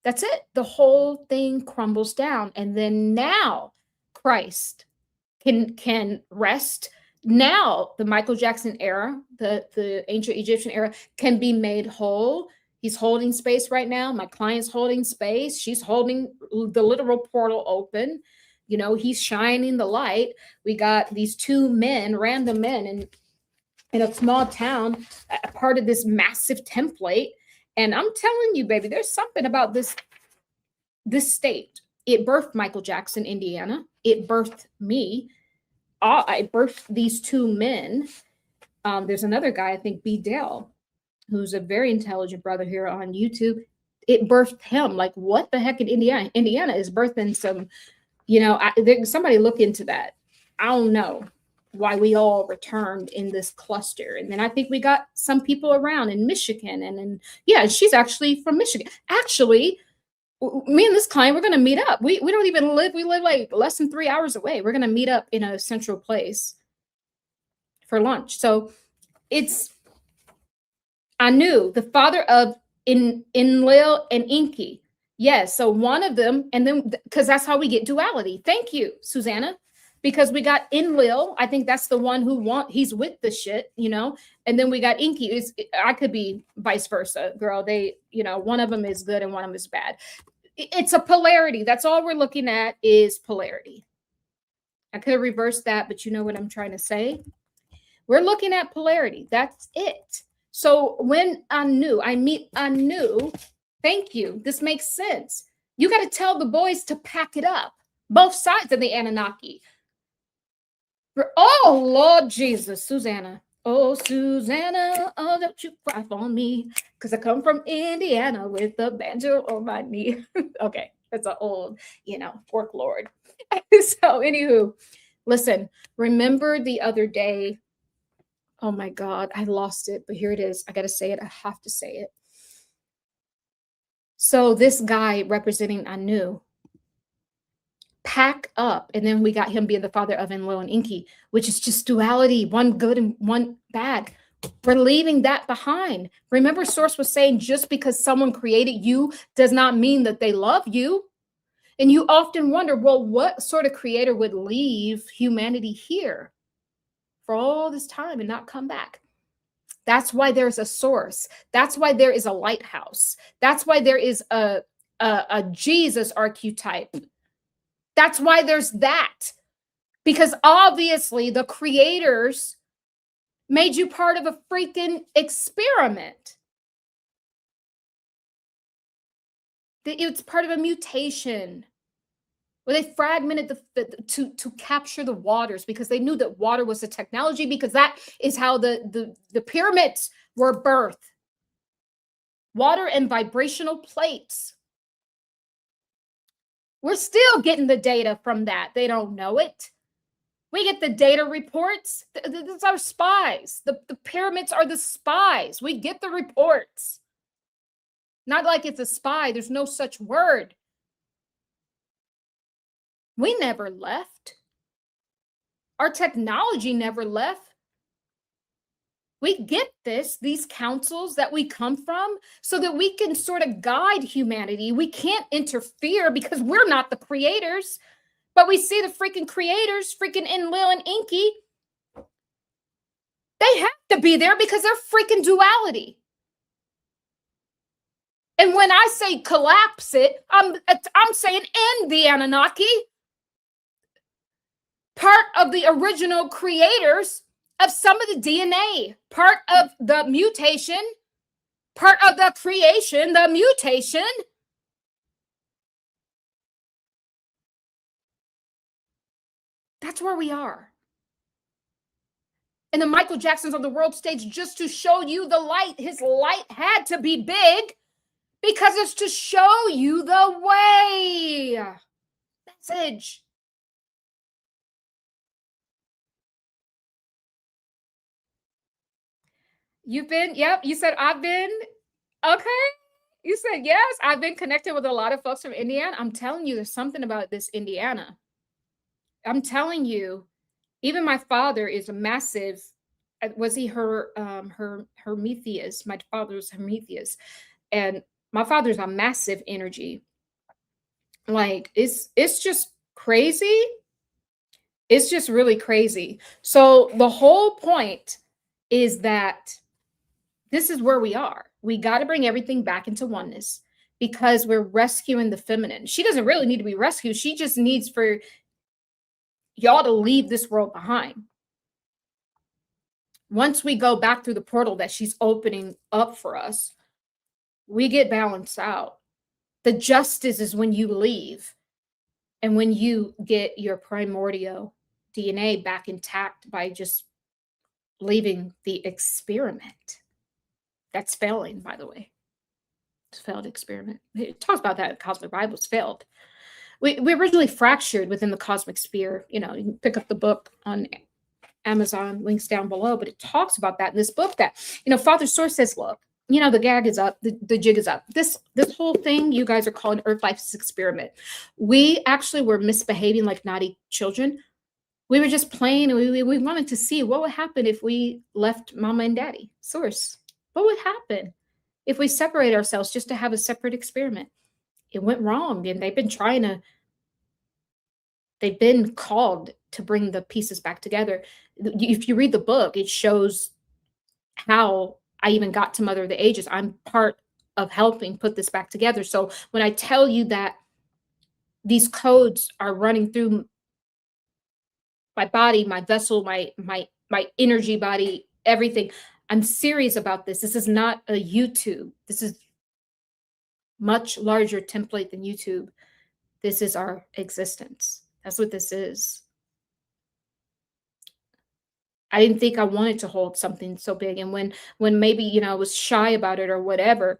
that's it. The whole thing crumbles down. And then now Christ can rest. Now the Michael Jackson era, the ancient Egyptian era, can be made whole. He's holding space right now. My client's holding space. She's holding the literal portal open. He's shining the light. We got these two men, random men in a small town, a part of this massive template. And I'm telling you, baby, there's something about this state. It birthed Michael Jackson, Indiana. It birthed me. I birthed these two men. There's another guy, I think, B. Dale, who's a very intelligent brother here on YouTube. It birthed him. Like, what the heck in Indiana? Indiana is birthing some, somebody look into that. I don't know. why we all returned in this cluster. And then I think we got some people around in Michigan, and yeah, she's actually from Michigan. Actually, me and this client, we're going to meet up. We don't even live, we live like less than 3 hours away. We're going to meet up in a central place for lunch. So it's, I knew the father of Enlil and Inky. Yes, so one of them, and then because that's how we get duality. Thank you, Susanna. Because we got Enlil, I think that's the one who he's with the shit, you know. And then we got Inky. I could be vice versa, girl. They, you know, one of them is good and one of them is bad. It's a polarity. That's all we're looking at is polarity. I could have reversed that, but you know what I'm trying to say? We're looking at polarity. That's it. So when I meet Anu, thank you. This makes sense. You got to tell the boys to pack it up. Both sides of the Anunnaki. Oh, Lord Jesus, Susanna. Oh, Susanna, oh, don't you cry for me, because I come from Indiana with the banjo on my knee. Okay, that's an old, you know, folklore. So, anywho, listen, remember the other day, oh my God, I lost it, but here it is. I got to say it. I have to say it. So this guy representing Anu, pack up, and then we got him being the father of Enlil and Inky, which is just duality, one good and one bad. We're leaving that behind. Remember, Source was saying just because someone created you does not mean that they love you. And you often wonder, well, what sort of creator would leave humanity here for all this time and not come back? That's why there's a source. That's why there is a lighthouse. That's why there is a Jesus archetype. That's why there's that. Because obviously the creators made you part of a freaking experiment. It's part of a mutation where they fragmented to capture the waters, because they knew that water was the technology, because that is how the pyramids were birthed. Water and vibrational plates. We're still getting the data from that. They don't know it. We get the data reports. Those are spies. The pyramids are the spies. We get the reports. Not like it's a spy. There's no such word. We never left. Our technology never left. We get these councils that we come from so that we can sort of guide humanity. We can't interfere because we're not the creators, but we see the freaking creators, freaking Enlil and Inky. They have to be there because they're freaking duality. And when I say collapse it, I'm saying end the Anunnaki. Part of the original creators of some of the DNA, part of the mutation, part of the creation, the mutation. That's where we are. And the Michael Jacksons on the world stage just to show you the light. His light had to be big because it's to show you the way. Message. You've been, yep, you said I've been, okay. You said, yes, I've been connected with a lot of folks from Indiana. I'm telling you, there's something about this Indiana. I'm telling you, even my father is a massive, was he Hermetheus? My father was Hermetheus. And my father's a massive energy. Like, it's just crazy. It's just really crazy. So the whole point is that this is where we are. We got to bring everything back into oneness because we're rescuing the feminine. She doesn't really need to be rescued. She just needs for y'all to leave this world behind. Once we go back through the portal that she's opening up for us, we get balanced out. The justice is when you leave and when you get your primordial DNA back intact by just leaving the experiment. That's failing, by the way. It's a failed experiment. It talks about that in Cosmic Bible. It's failed. We originally fractured within the cosmic sphere. You know, you can pick up the book on Amazon, links down below, but it talks about that in this book that, Father Source says, look, the gag is up, the jig is up. This whole thing you guys are calling Earth Life's experiment. We actually were misbehaving like naughty children. We were just playing, and we wanted to see what would happen if we left mama and daddy, Source. What would happen if we separate ourselves just to have a separate experiment? It went wrong, and they've been called to bring the pieces back together. If you read the book, it shows how I even got to Mother of the Ages. I'm part of helping put this back together. So when I tell you that these codes are running through my body, my vessel, my energy body, everything, I'm serious about this. This is not a YouTube. This is much larger template than YouTube. This is our existence. That's what this is. I didn't think I wanted to hold something so big. And when maybe, I was shy about it or whatever,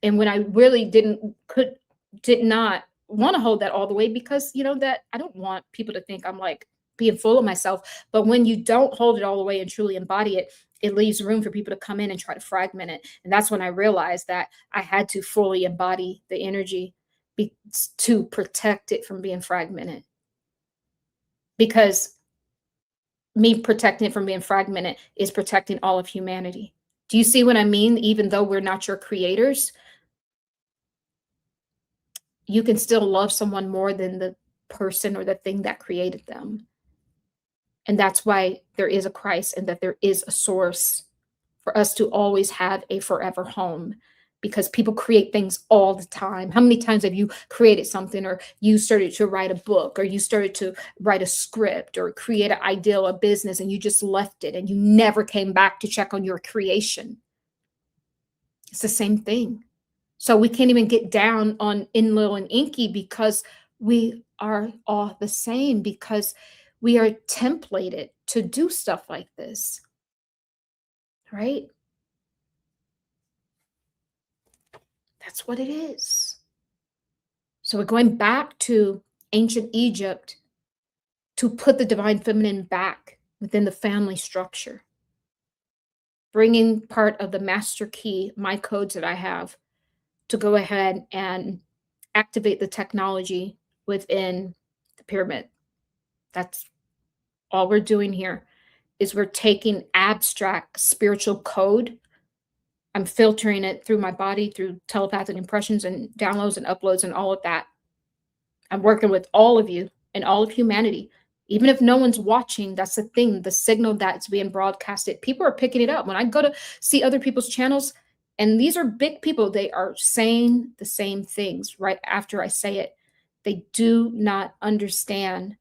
and when I really did not want to hold that all the way, because, that I don't want people to think I'm like being full of myself. But when you don't hold it all the way and truly embody it, it leaves room for people to come in and try to fragment it. And that's when I realized that I had to fully embody the energy to protect it from being fragmented. Because me protecting it from being fragmented is protecting all of humanity. Do you see what I mean? Even though we're not your creators, you can still love someone more than the person or the thing that created them. And that's why there is a Christ, and that there is a source for us to always have a forever home. Because people create things all the time. How many times have you created something, or you started to write a book, or you started to write a script, or create an ideal, a business, and you just left it and you never came back to check on your creation? It's the same thing. So we can't even get down on Enlil and Inky, because we are all the same, because we are templated to do stuff like this, right? That's what it is. So we're going back to ancient Egypt to put the divine feminine back within the family structure, bringing part of the master key, my codes that I have, to go ahead and activate the technology within the pyramid. That's all we're doing here, is we're taking abstract spiritual code. I'm filtering it through my body, through telepathic impressions and downloads and uploads and all of that. I'm working with all of you and all of humanity. Even if no one's watching, that's the thing, the signal that's being broadcasted. People are picking it up. When I go to see other people's channels, and these are big people, they are saying the same things right after I say it. They do not understand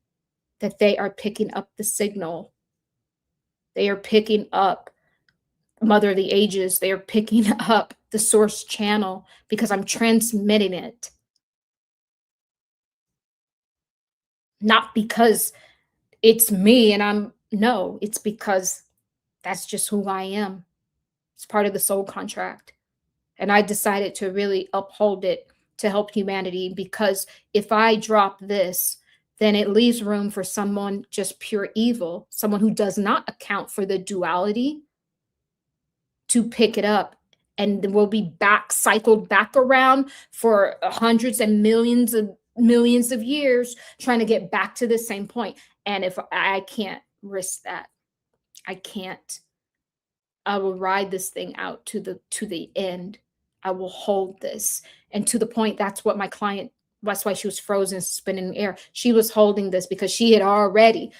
that they are picking up the signal. They are picking up Mother of the Ages. They are picking up the source channel, because I'm transmitting it. Not because it's me and no, it's because that's just who I am. It's part of the soul contract. And I decided to really uphold it to help humanity, because if I drop this, then it leaves room for someone just pure evil, someone who does not account for the duality, to pick it up, and we'll be cycled back around for hundreds and millions of years, trying to get back to the same point. And if I can't risk that, I can't. I will ride this thing out to the end. I will hold this, and to the point. That's what my client. That's why she was frozen, spinning in the air. She was holding this because she had already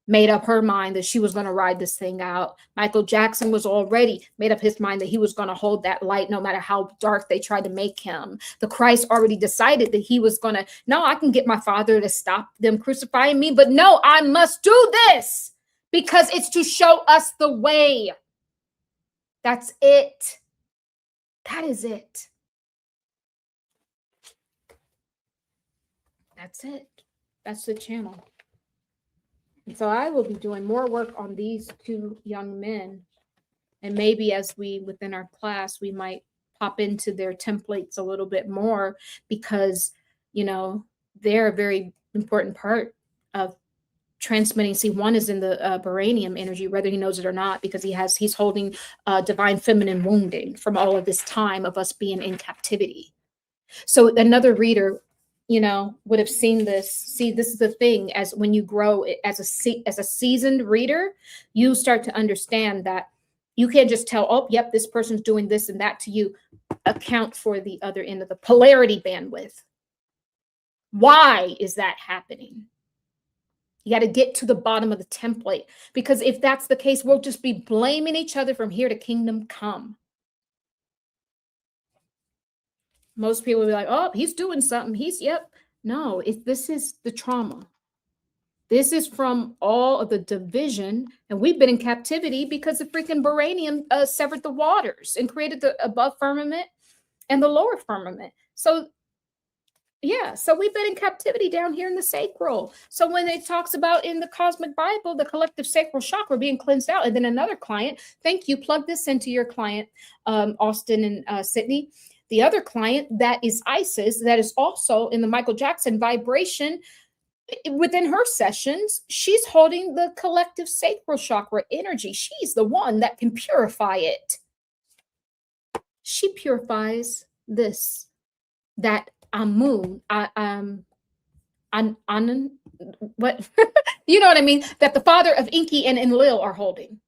made up her mind that she was going to ride this thing out. Michael Jackson was already made up his mind that he was going to hold that light no matter how dark they tried to make him. The Christ already decided that he was going to, no, I can get my Father to stop them crucifying me, but no, I must do this because it's to show us the way. That's it. That is it. That's it. That's the channel. And so I will be doing more work on these two young men. And maybe as within our class, we might pop into their templates a little bit more, because, they're a very important part of transmitting. See, one is in the Baranium energy, whether he knows it or not, because he's holding divine feminine wounding from all of this time of us being in captivity. So another reader, would have seen this. See, this is the thing: as when you grow as a seasoned reader, you start to understand that you can't just tell, oh, yep, this person's doing this and that to you. Account for the other end of the polarity bandwidth. Why is that happening? You got to get to the bottom of the template, because if that's the case, we'll just be blaming each other from here to kingdom come. Most people will be like, oh, he's doing something. Yep. No, this is the trauma. This is from all of the division. And we've been in captivity because the freaking Baranium severed the waters and created the above firmament and the lower firmament. So yeah, so we've been in captivity down here in the sacral. So when it talks about in the cosmic Bible, the collective sacral chakra being cleansed out, and then another client, thank you, plug this into your client, Austin and Sydney. The other client, that is Isis, that is also in the Michael Jackson vibration. Within her sessions, she's holding the collective sacral chakra energy. She's the one that can purify it. She purifies this, that Amun, what you know what I mean? That the father of Inky and Enlil are holding.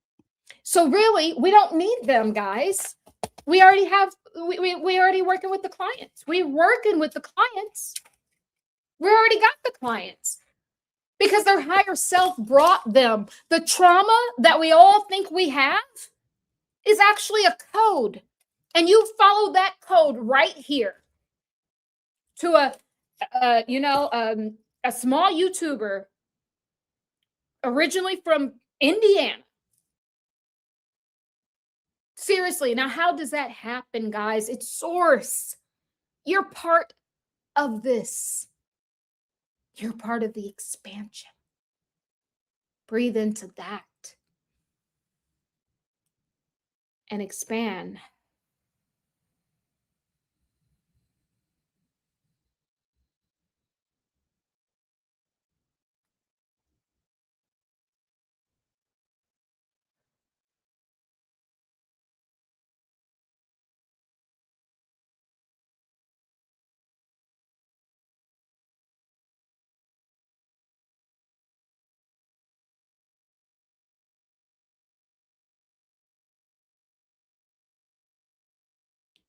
So really, we don't need them, guys. We already have. We already working with the clients. We're working with the clients. We already got the clients because their higher self brought them. The trauma that we all think we have is actually a code, and you follow that code right here to a small YouTuber originally from Indiana. Seriously, now how does that happen, guys? It's source. You're part of this. You're part of the expansion. Breathe into that and expand.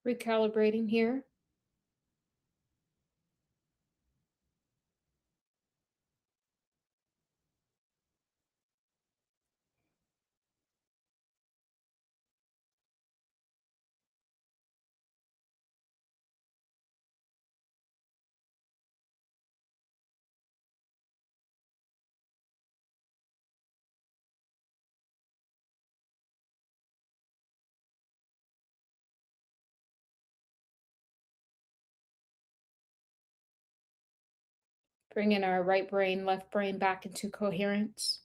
Recalibrating here. Bringing our right brain, left brain back into coherence.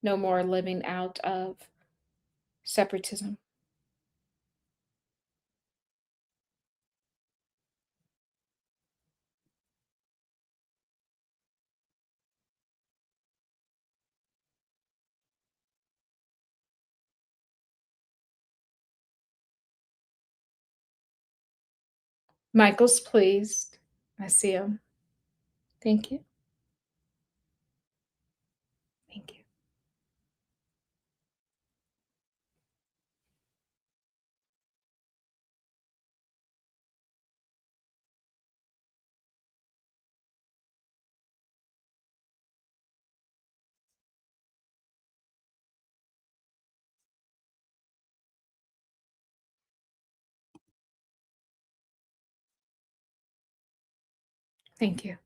No more living out of separatism. Michael's pleased. I see him. Thank you. Thank you. Thank you.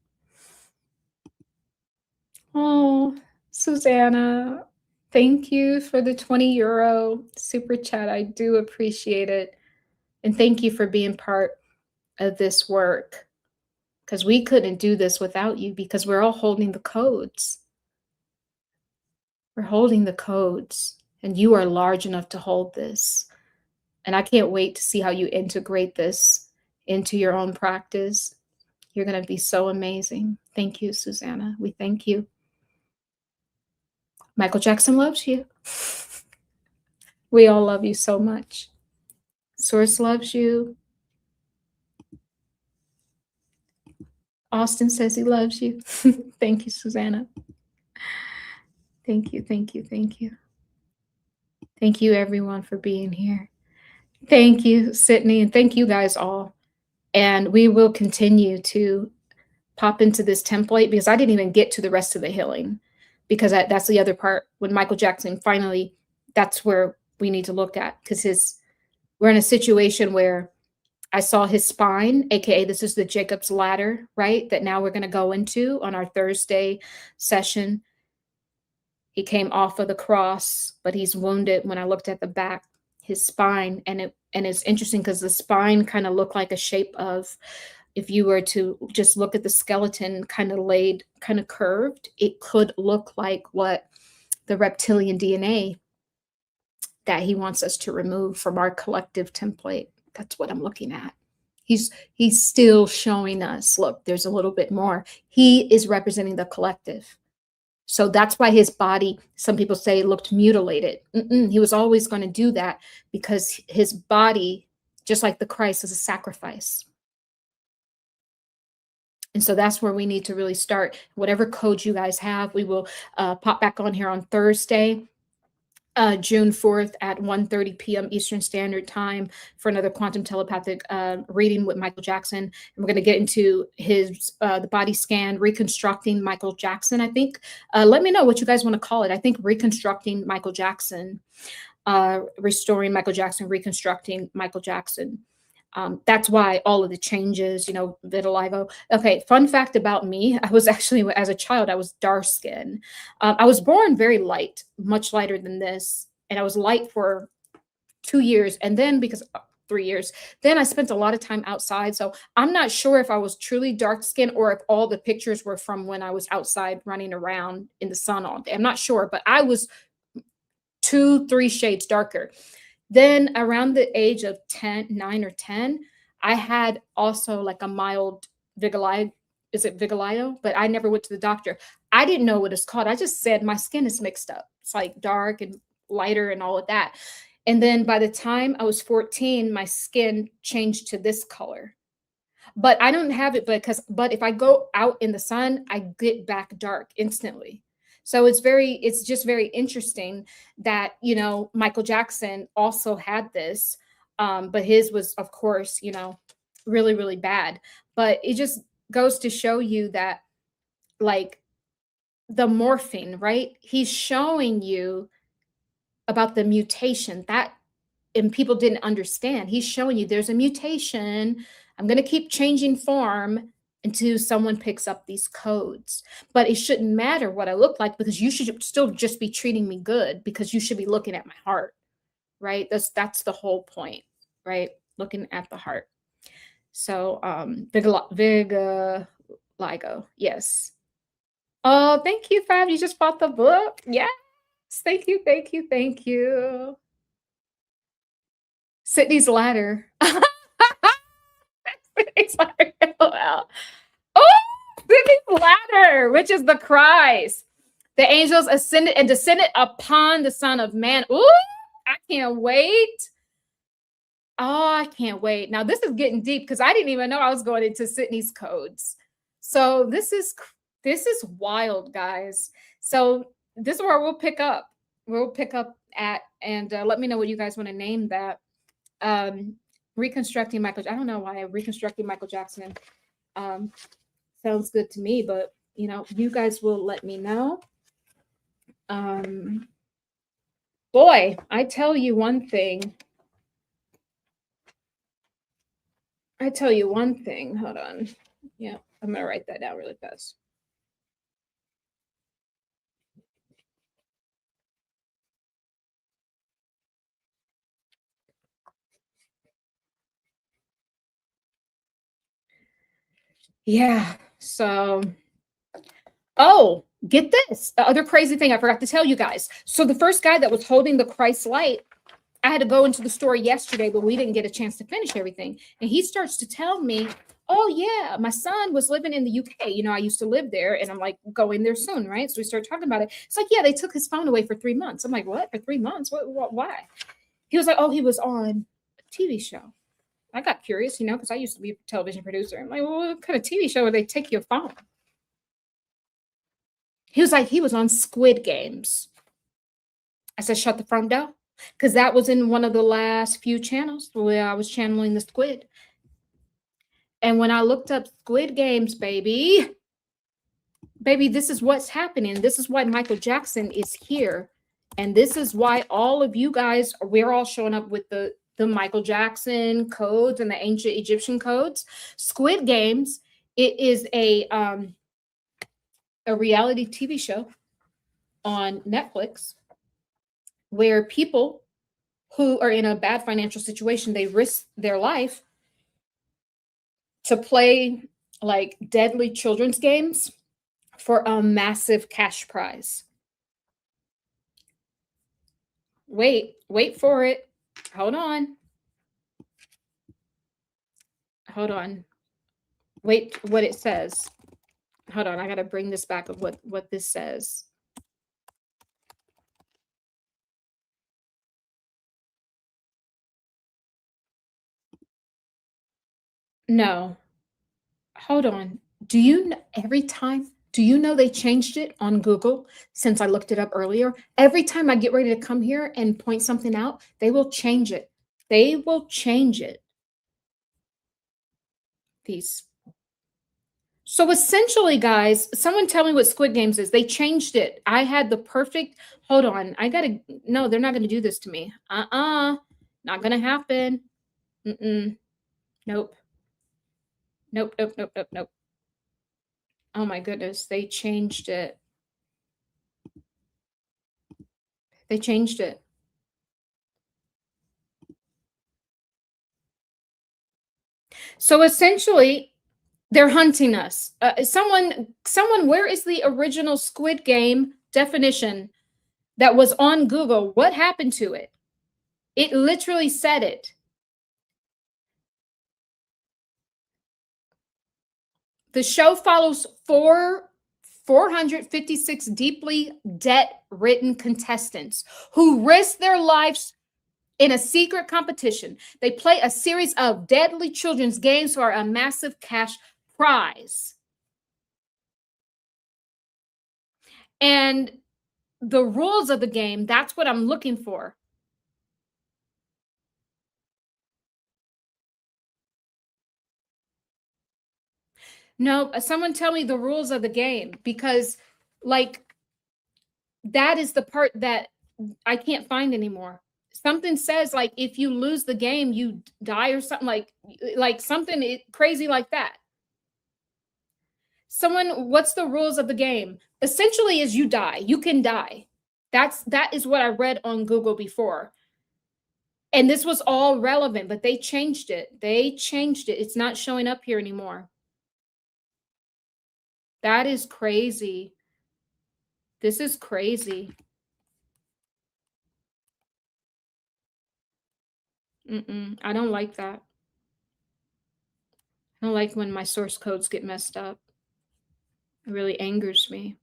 Oh, Susanna, thank you for the 20 euro super chat. I do appreciate it. And thank you for being part of this work, because we couldn't do this without you, because we're all holding the codes. We're holding the codes, and you are large enough to hold this. And I can't wait to see how you integrate this into your own practice. You're going to be so amazing. Thank you, Susanna. We thank you. Michael Jackson loves you. We all love you so much. Source loves you. Austin says he loves you. Thank you, Susanna. Thank you, thank you, thank you. Thank you, everyone, for being here. Thank you, Sydney, and thank you guys all. And we will continue to pop into this template because I didn't even get to the rest of the healing because that's the other part. When Michael Jackson finally, that's where we need to look at because we're in a situation where I saw his spine, aka this is the Jacob's ladder, right? That now we're going to go into on our Thursday session. He came off of the cross, but he's wounded. When I looked at the back, his spine, and it's interesting because the spine kind of looked like a shape of, if you were to just look at the skeleton kind of laid, kind of curved, it could look like what the reptilian DNA that he wants us to remove from our collective template. That's what I'm looking at. He's still showing us, look, there's a little bit more. He is representing the collective. So that's why his body, some people say, looked mutilated. He was always going to do that because his body, just like the Christ, is a sacrifice. And so that's where we need to really start. Whatever code you guys have, we will pop back on here on Thursday, June 4th at 1:30 p.m. Eastern Standard Time for another quantum telepathic reading with Michael Jackson. And we're going to get into his the body scan, reconstructing Michael Jackson, I think. Let me know what you guys want to call it. I think reconstructing Michael Jackson, restoring Michael Jackson, reconstructing Michael Jackson. That's why all of the changes, vitiligo. Okay, fun fact about me. I was actually, as a child, I was dark skinned. I was born very light, much lighter than this. And I was light for 2 years. And then 3 years, then I spent a lot of time outside. So I'm not sure if I was truly dark skinned or if all the pictures were from when I was outside running around in the sun all day. I'm not sure, but I was 2-3 shades darker. Then around the age of 9 or 10, I had also like a mild vitiligo. Is it vitiligo? But I never went to the doctor. I didn't know what it's called. I just said my skin is mixed up. It's like dark and lighter and all of that. And then by the time I was 14, my skin changed to this color. But I don't have it but if I go out in the sun, I get back dark instantly. So it's just very interesting that, Michael Jackson also had this, but his was, of course, really, really bad. But it just goes to show you that, like, the morphing, right? He's showing you about the mutation and people didn't understand. He's showing you there's a mutation. I'm going to keep changing form until someone picks up these codes. But it shouldn't matter what I look like because you should still just be treating me good because you should be looking at my heart, right? That's the whole point, right? Looking at the heart. So vitiligo, yes. Oh, thank you, Fab. You just bought the book. Yes. Thank you, thank you, thank you. Sydney's ladder. Sydney's ladder. Oh, Sydney's ladder, which is the Christ. The angels ascended and descended upon the Son of Man. Ooh, I can't wait. Oh, I can't wait. Now, this is getting deep because I didn't even know I was going into Sydney's codes. So this is wild, guys. So this is where we'll pick up. We'll pick up at, and let me know what you guys want to name that. Reconstructing Michael. I don't know why reconstructing Michael Jackson sounds good to me, but you guys will let me know. Boy, I tell you one thing. Hold on. Yeah, I'm gonna write that down really fast. Yeah. So, get this. The other crazy thing I forgot to tell you guys. So the first guy that was holding the Christ light, I had to go into the store yesterday, but we didn't get a chance to finish everything. And he starts to tell me, Oh yeah, my son was living in the UK. You know, I used to live there, and I'm like going there soon, right? So we started talking about it. It's like, yeah, they took his phone away for 3 months. I'm like, what? For 3 months? What? Why? He was like, oh, he was on a TV show. I got curious, you know, because I used to be a television producer. I'm like, well, what kind of TV show would they take your phone? He was like, he was on Squid Games. I said, shut the front door. Because that was in one of the last few channels where I was channeling the squid. And when I looked up Squid Games, baby, this is what's happening. This is why Michael Jackson is here. And this is why all of you guys, we're all showing up with the Michael Jackson codes and the ancient Egyptian codes. Squid Games, it is a reality TV show on Netflix where people who are in a bad financial situation, they risk their life to play like deadly children's games for a massive cash prize. Wait for it. Hold on. Wait, what it says. Hold on, I got to bring this back of what this says. No. Hold on. Do you know every time? Do you know they changed it on Google since I looked it up earlier? Every time I get ready to come here and point something out, they will change it. They will change it. These. So essentially, guys, someone tell me what Squid Games is. They changed it. I had the perfect, hold on. No, they're not going to do this to me. Not going to happen. Nope. Nope. Oh my goodness, they changed it. They changed it. So essentially, they're hunting us. Someone, where is the original Squid Game definition that was on Google? What happened to it? It literally said it. The show follows 456 deeply debt-ridden contestants who risk their lives in a secret competition. They play a series of deadly children's games for a massive cash prize. And the rules of the game, that's what I'm looking for. No, someone tell me the rules of the game, because like that is the part that I can't find anymore. Something says like if you lose the game, you die or something, like something crazy like that. Someone, what's the rules of the game? Essentially is you die. You can die. That is what I read on Google before. And this was all relevant, but they changed it. It's not showing up here anymore. That is crazy. This is crazy. I don't like that. I don't like when my source codes get messed up. It really angers me.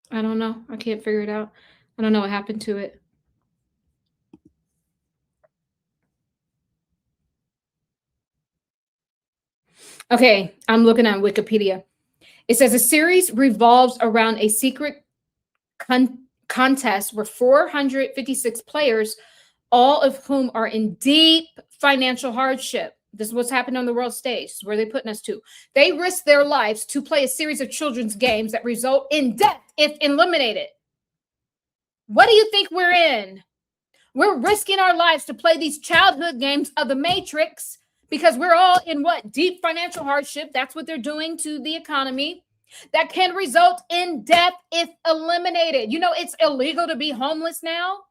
I don't know. I can't figure it out. I don't know what happened to it. Okay, I'm looking at Wikipedia. It says a series revolves around a secret contest where 456 players, all of whom are in deep financial hardship. This is what's happened on the world stage. This is where they're putting us to. They risk their lives to play a series of children's games that result in death if eliminated. What do you think we're in? We're risking our lives to play these childhood games of the Matrix because we're all in what? Deep financial hardship. That's what they're doing to the economy. That can result in death if eliminated. You know, it's illegal to be homeless now.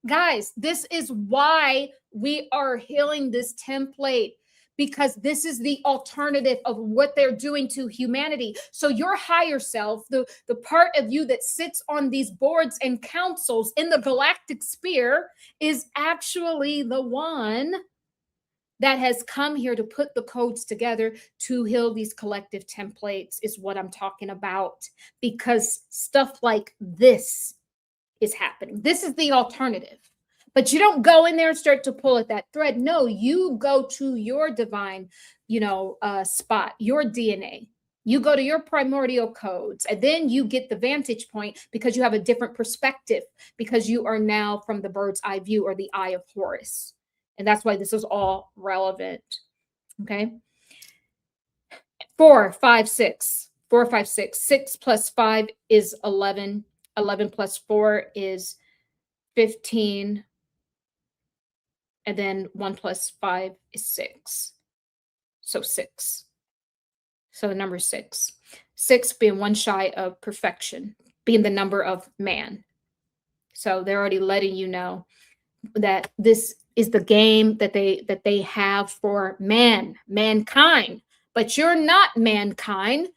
Guys, this is why we are healing this template, because this is the alternative of what they're doing to humanity. So your higher self, the part of you that sits on these boards and councils in the galactic sphere, is actually the one that has come here to put the codes together to heal these collective templates, is what I'm talking about. Because stuff like this is happening. This is the alternative. But you don't go in there and start to pull at that thread. No, you go to your divine, spot, your DNA. You go to your primordial codes, and then you get the vantage point because you have a different perspective, because you are now from the bird's eye view, or the eye of Horus. And that's why this is all relevant. Okay. 4, 5, 6. 4, 5, 6. 6 plus 5 is 11. 11 plus 4 is 15. And then 1 plus 5 is 6. So 6. So the number is 6. 6 being one shy of perfection, being the number of man. So they're already letting you know that this is the game that they have for mankind. But you're not mankind.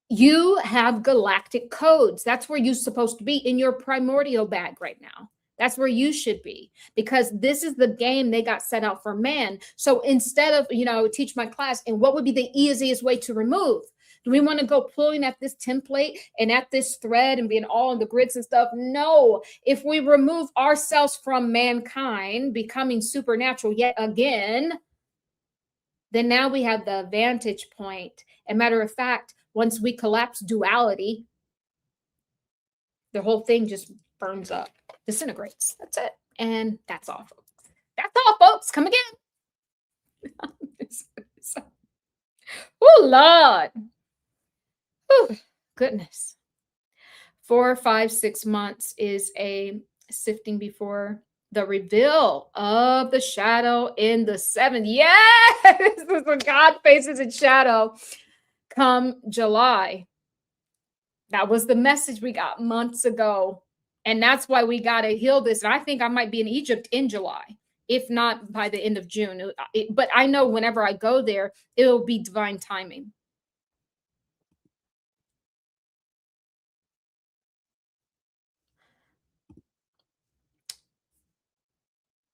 You have galactic codes. That's where you're supposed to be, in your primordial bag right now. That's where you should be, because this is the game they got set out for man. So instead of, teach my class, and what would be the easiest way to remove? Do we want to go pulling at this template and at this thread and being all in the grids and stuff? No. If we remove ourselves from mankind, becoming supernatural yet again, then now we have the vantage point. And matter of fact, once we collapse duality, the whole thing just burns up, disintegrates. That's it. And that's all, folks. That's all, folks. Come again. Oh, Lord. Oh, goodness. 4, 5, 6 months is a sifting before the reveal of the shadow in the 7th. Yes, this is when God faces its shadow come July. That was the message we got months ago. And that's why we got to heal this. And I think I might be in Egypt in July, if not by the end of June. But I know whenever I go there, it'll be divine timing.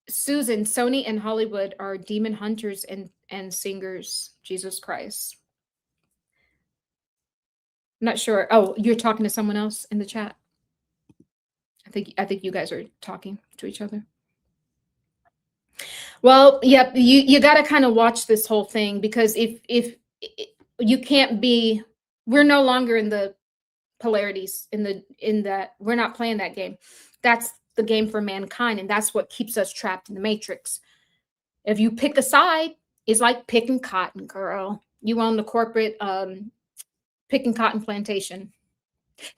Susan, Sony and Hollywood are demon hunters and singers. Jesus Christ. I'm not sure. Oh, you're talking to someone else in the chat. I think you guys are talking to each other. Well, yep, you got to kind of watch this whole thing, because if you can't be, we're no longer in the polarities, in that we're not playing that game. That's the game for mankind, and that's what keeps us trapped in the matrix. If you pick a side, it's like picking cotton, girl. You own the corporate picking cotton plantation.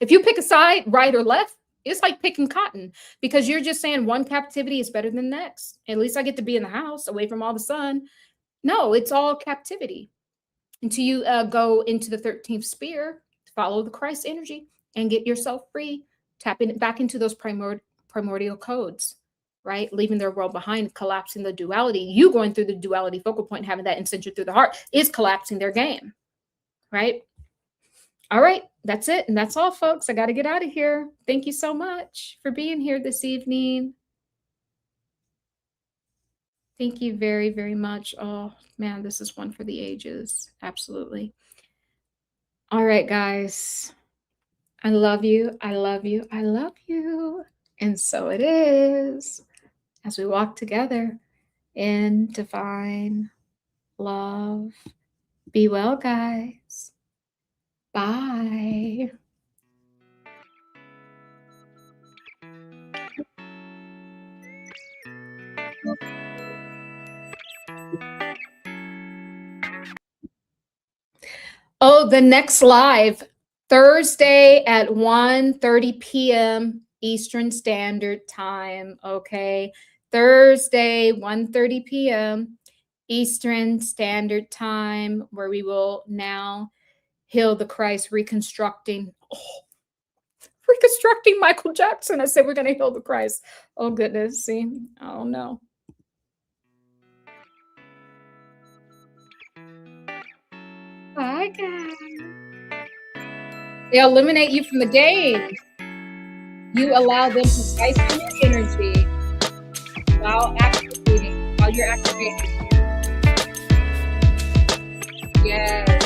If you pick a side, right or left, it's like picking cotton, because you're just saying one captivity is better than the next. At least I get to be in the house away from all the sun. No, it's all captivity until you go into the 13th sphere, follow the Christ energy, and get yourself free, tapping back into those primordial codes, right? Leaving their world behind, collapsing the duality. You going through the duality focal point, having that incendiary through the heart, is collapsing their game, right? All right, that's it. And that's all, folks. I got to get out of here. Thank you so much for being here this evening. Thank you very, very much. Oh, man, this is one for the ages. Absolutely. All right, guys. I love you. I love you. I love you. And so it is, as we walk together in divine love. Be well, guys. Bye. Oh, the next live, Thursday at 1:30 p.m. Eastern Standard Time. Okay. Thursday, 1:30 p.m. Eastern Standard Time, where we will now heal the Christ reconstructing. Oh, reconstructing Michael Jackson. I said, we're going to heal the Christ. Oh, goodness. See, I don't know. Hi, guys. They eliminate you from the game. You allow them to siphon your energy while activating, while you're activating. Yes.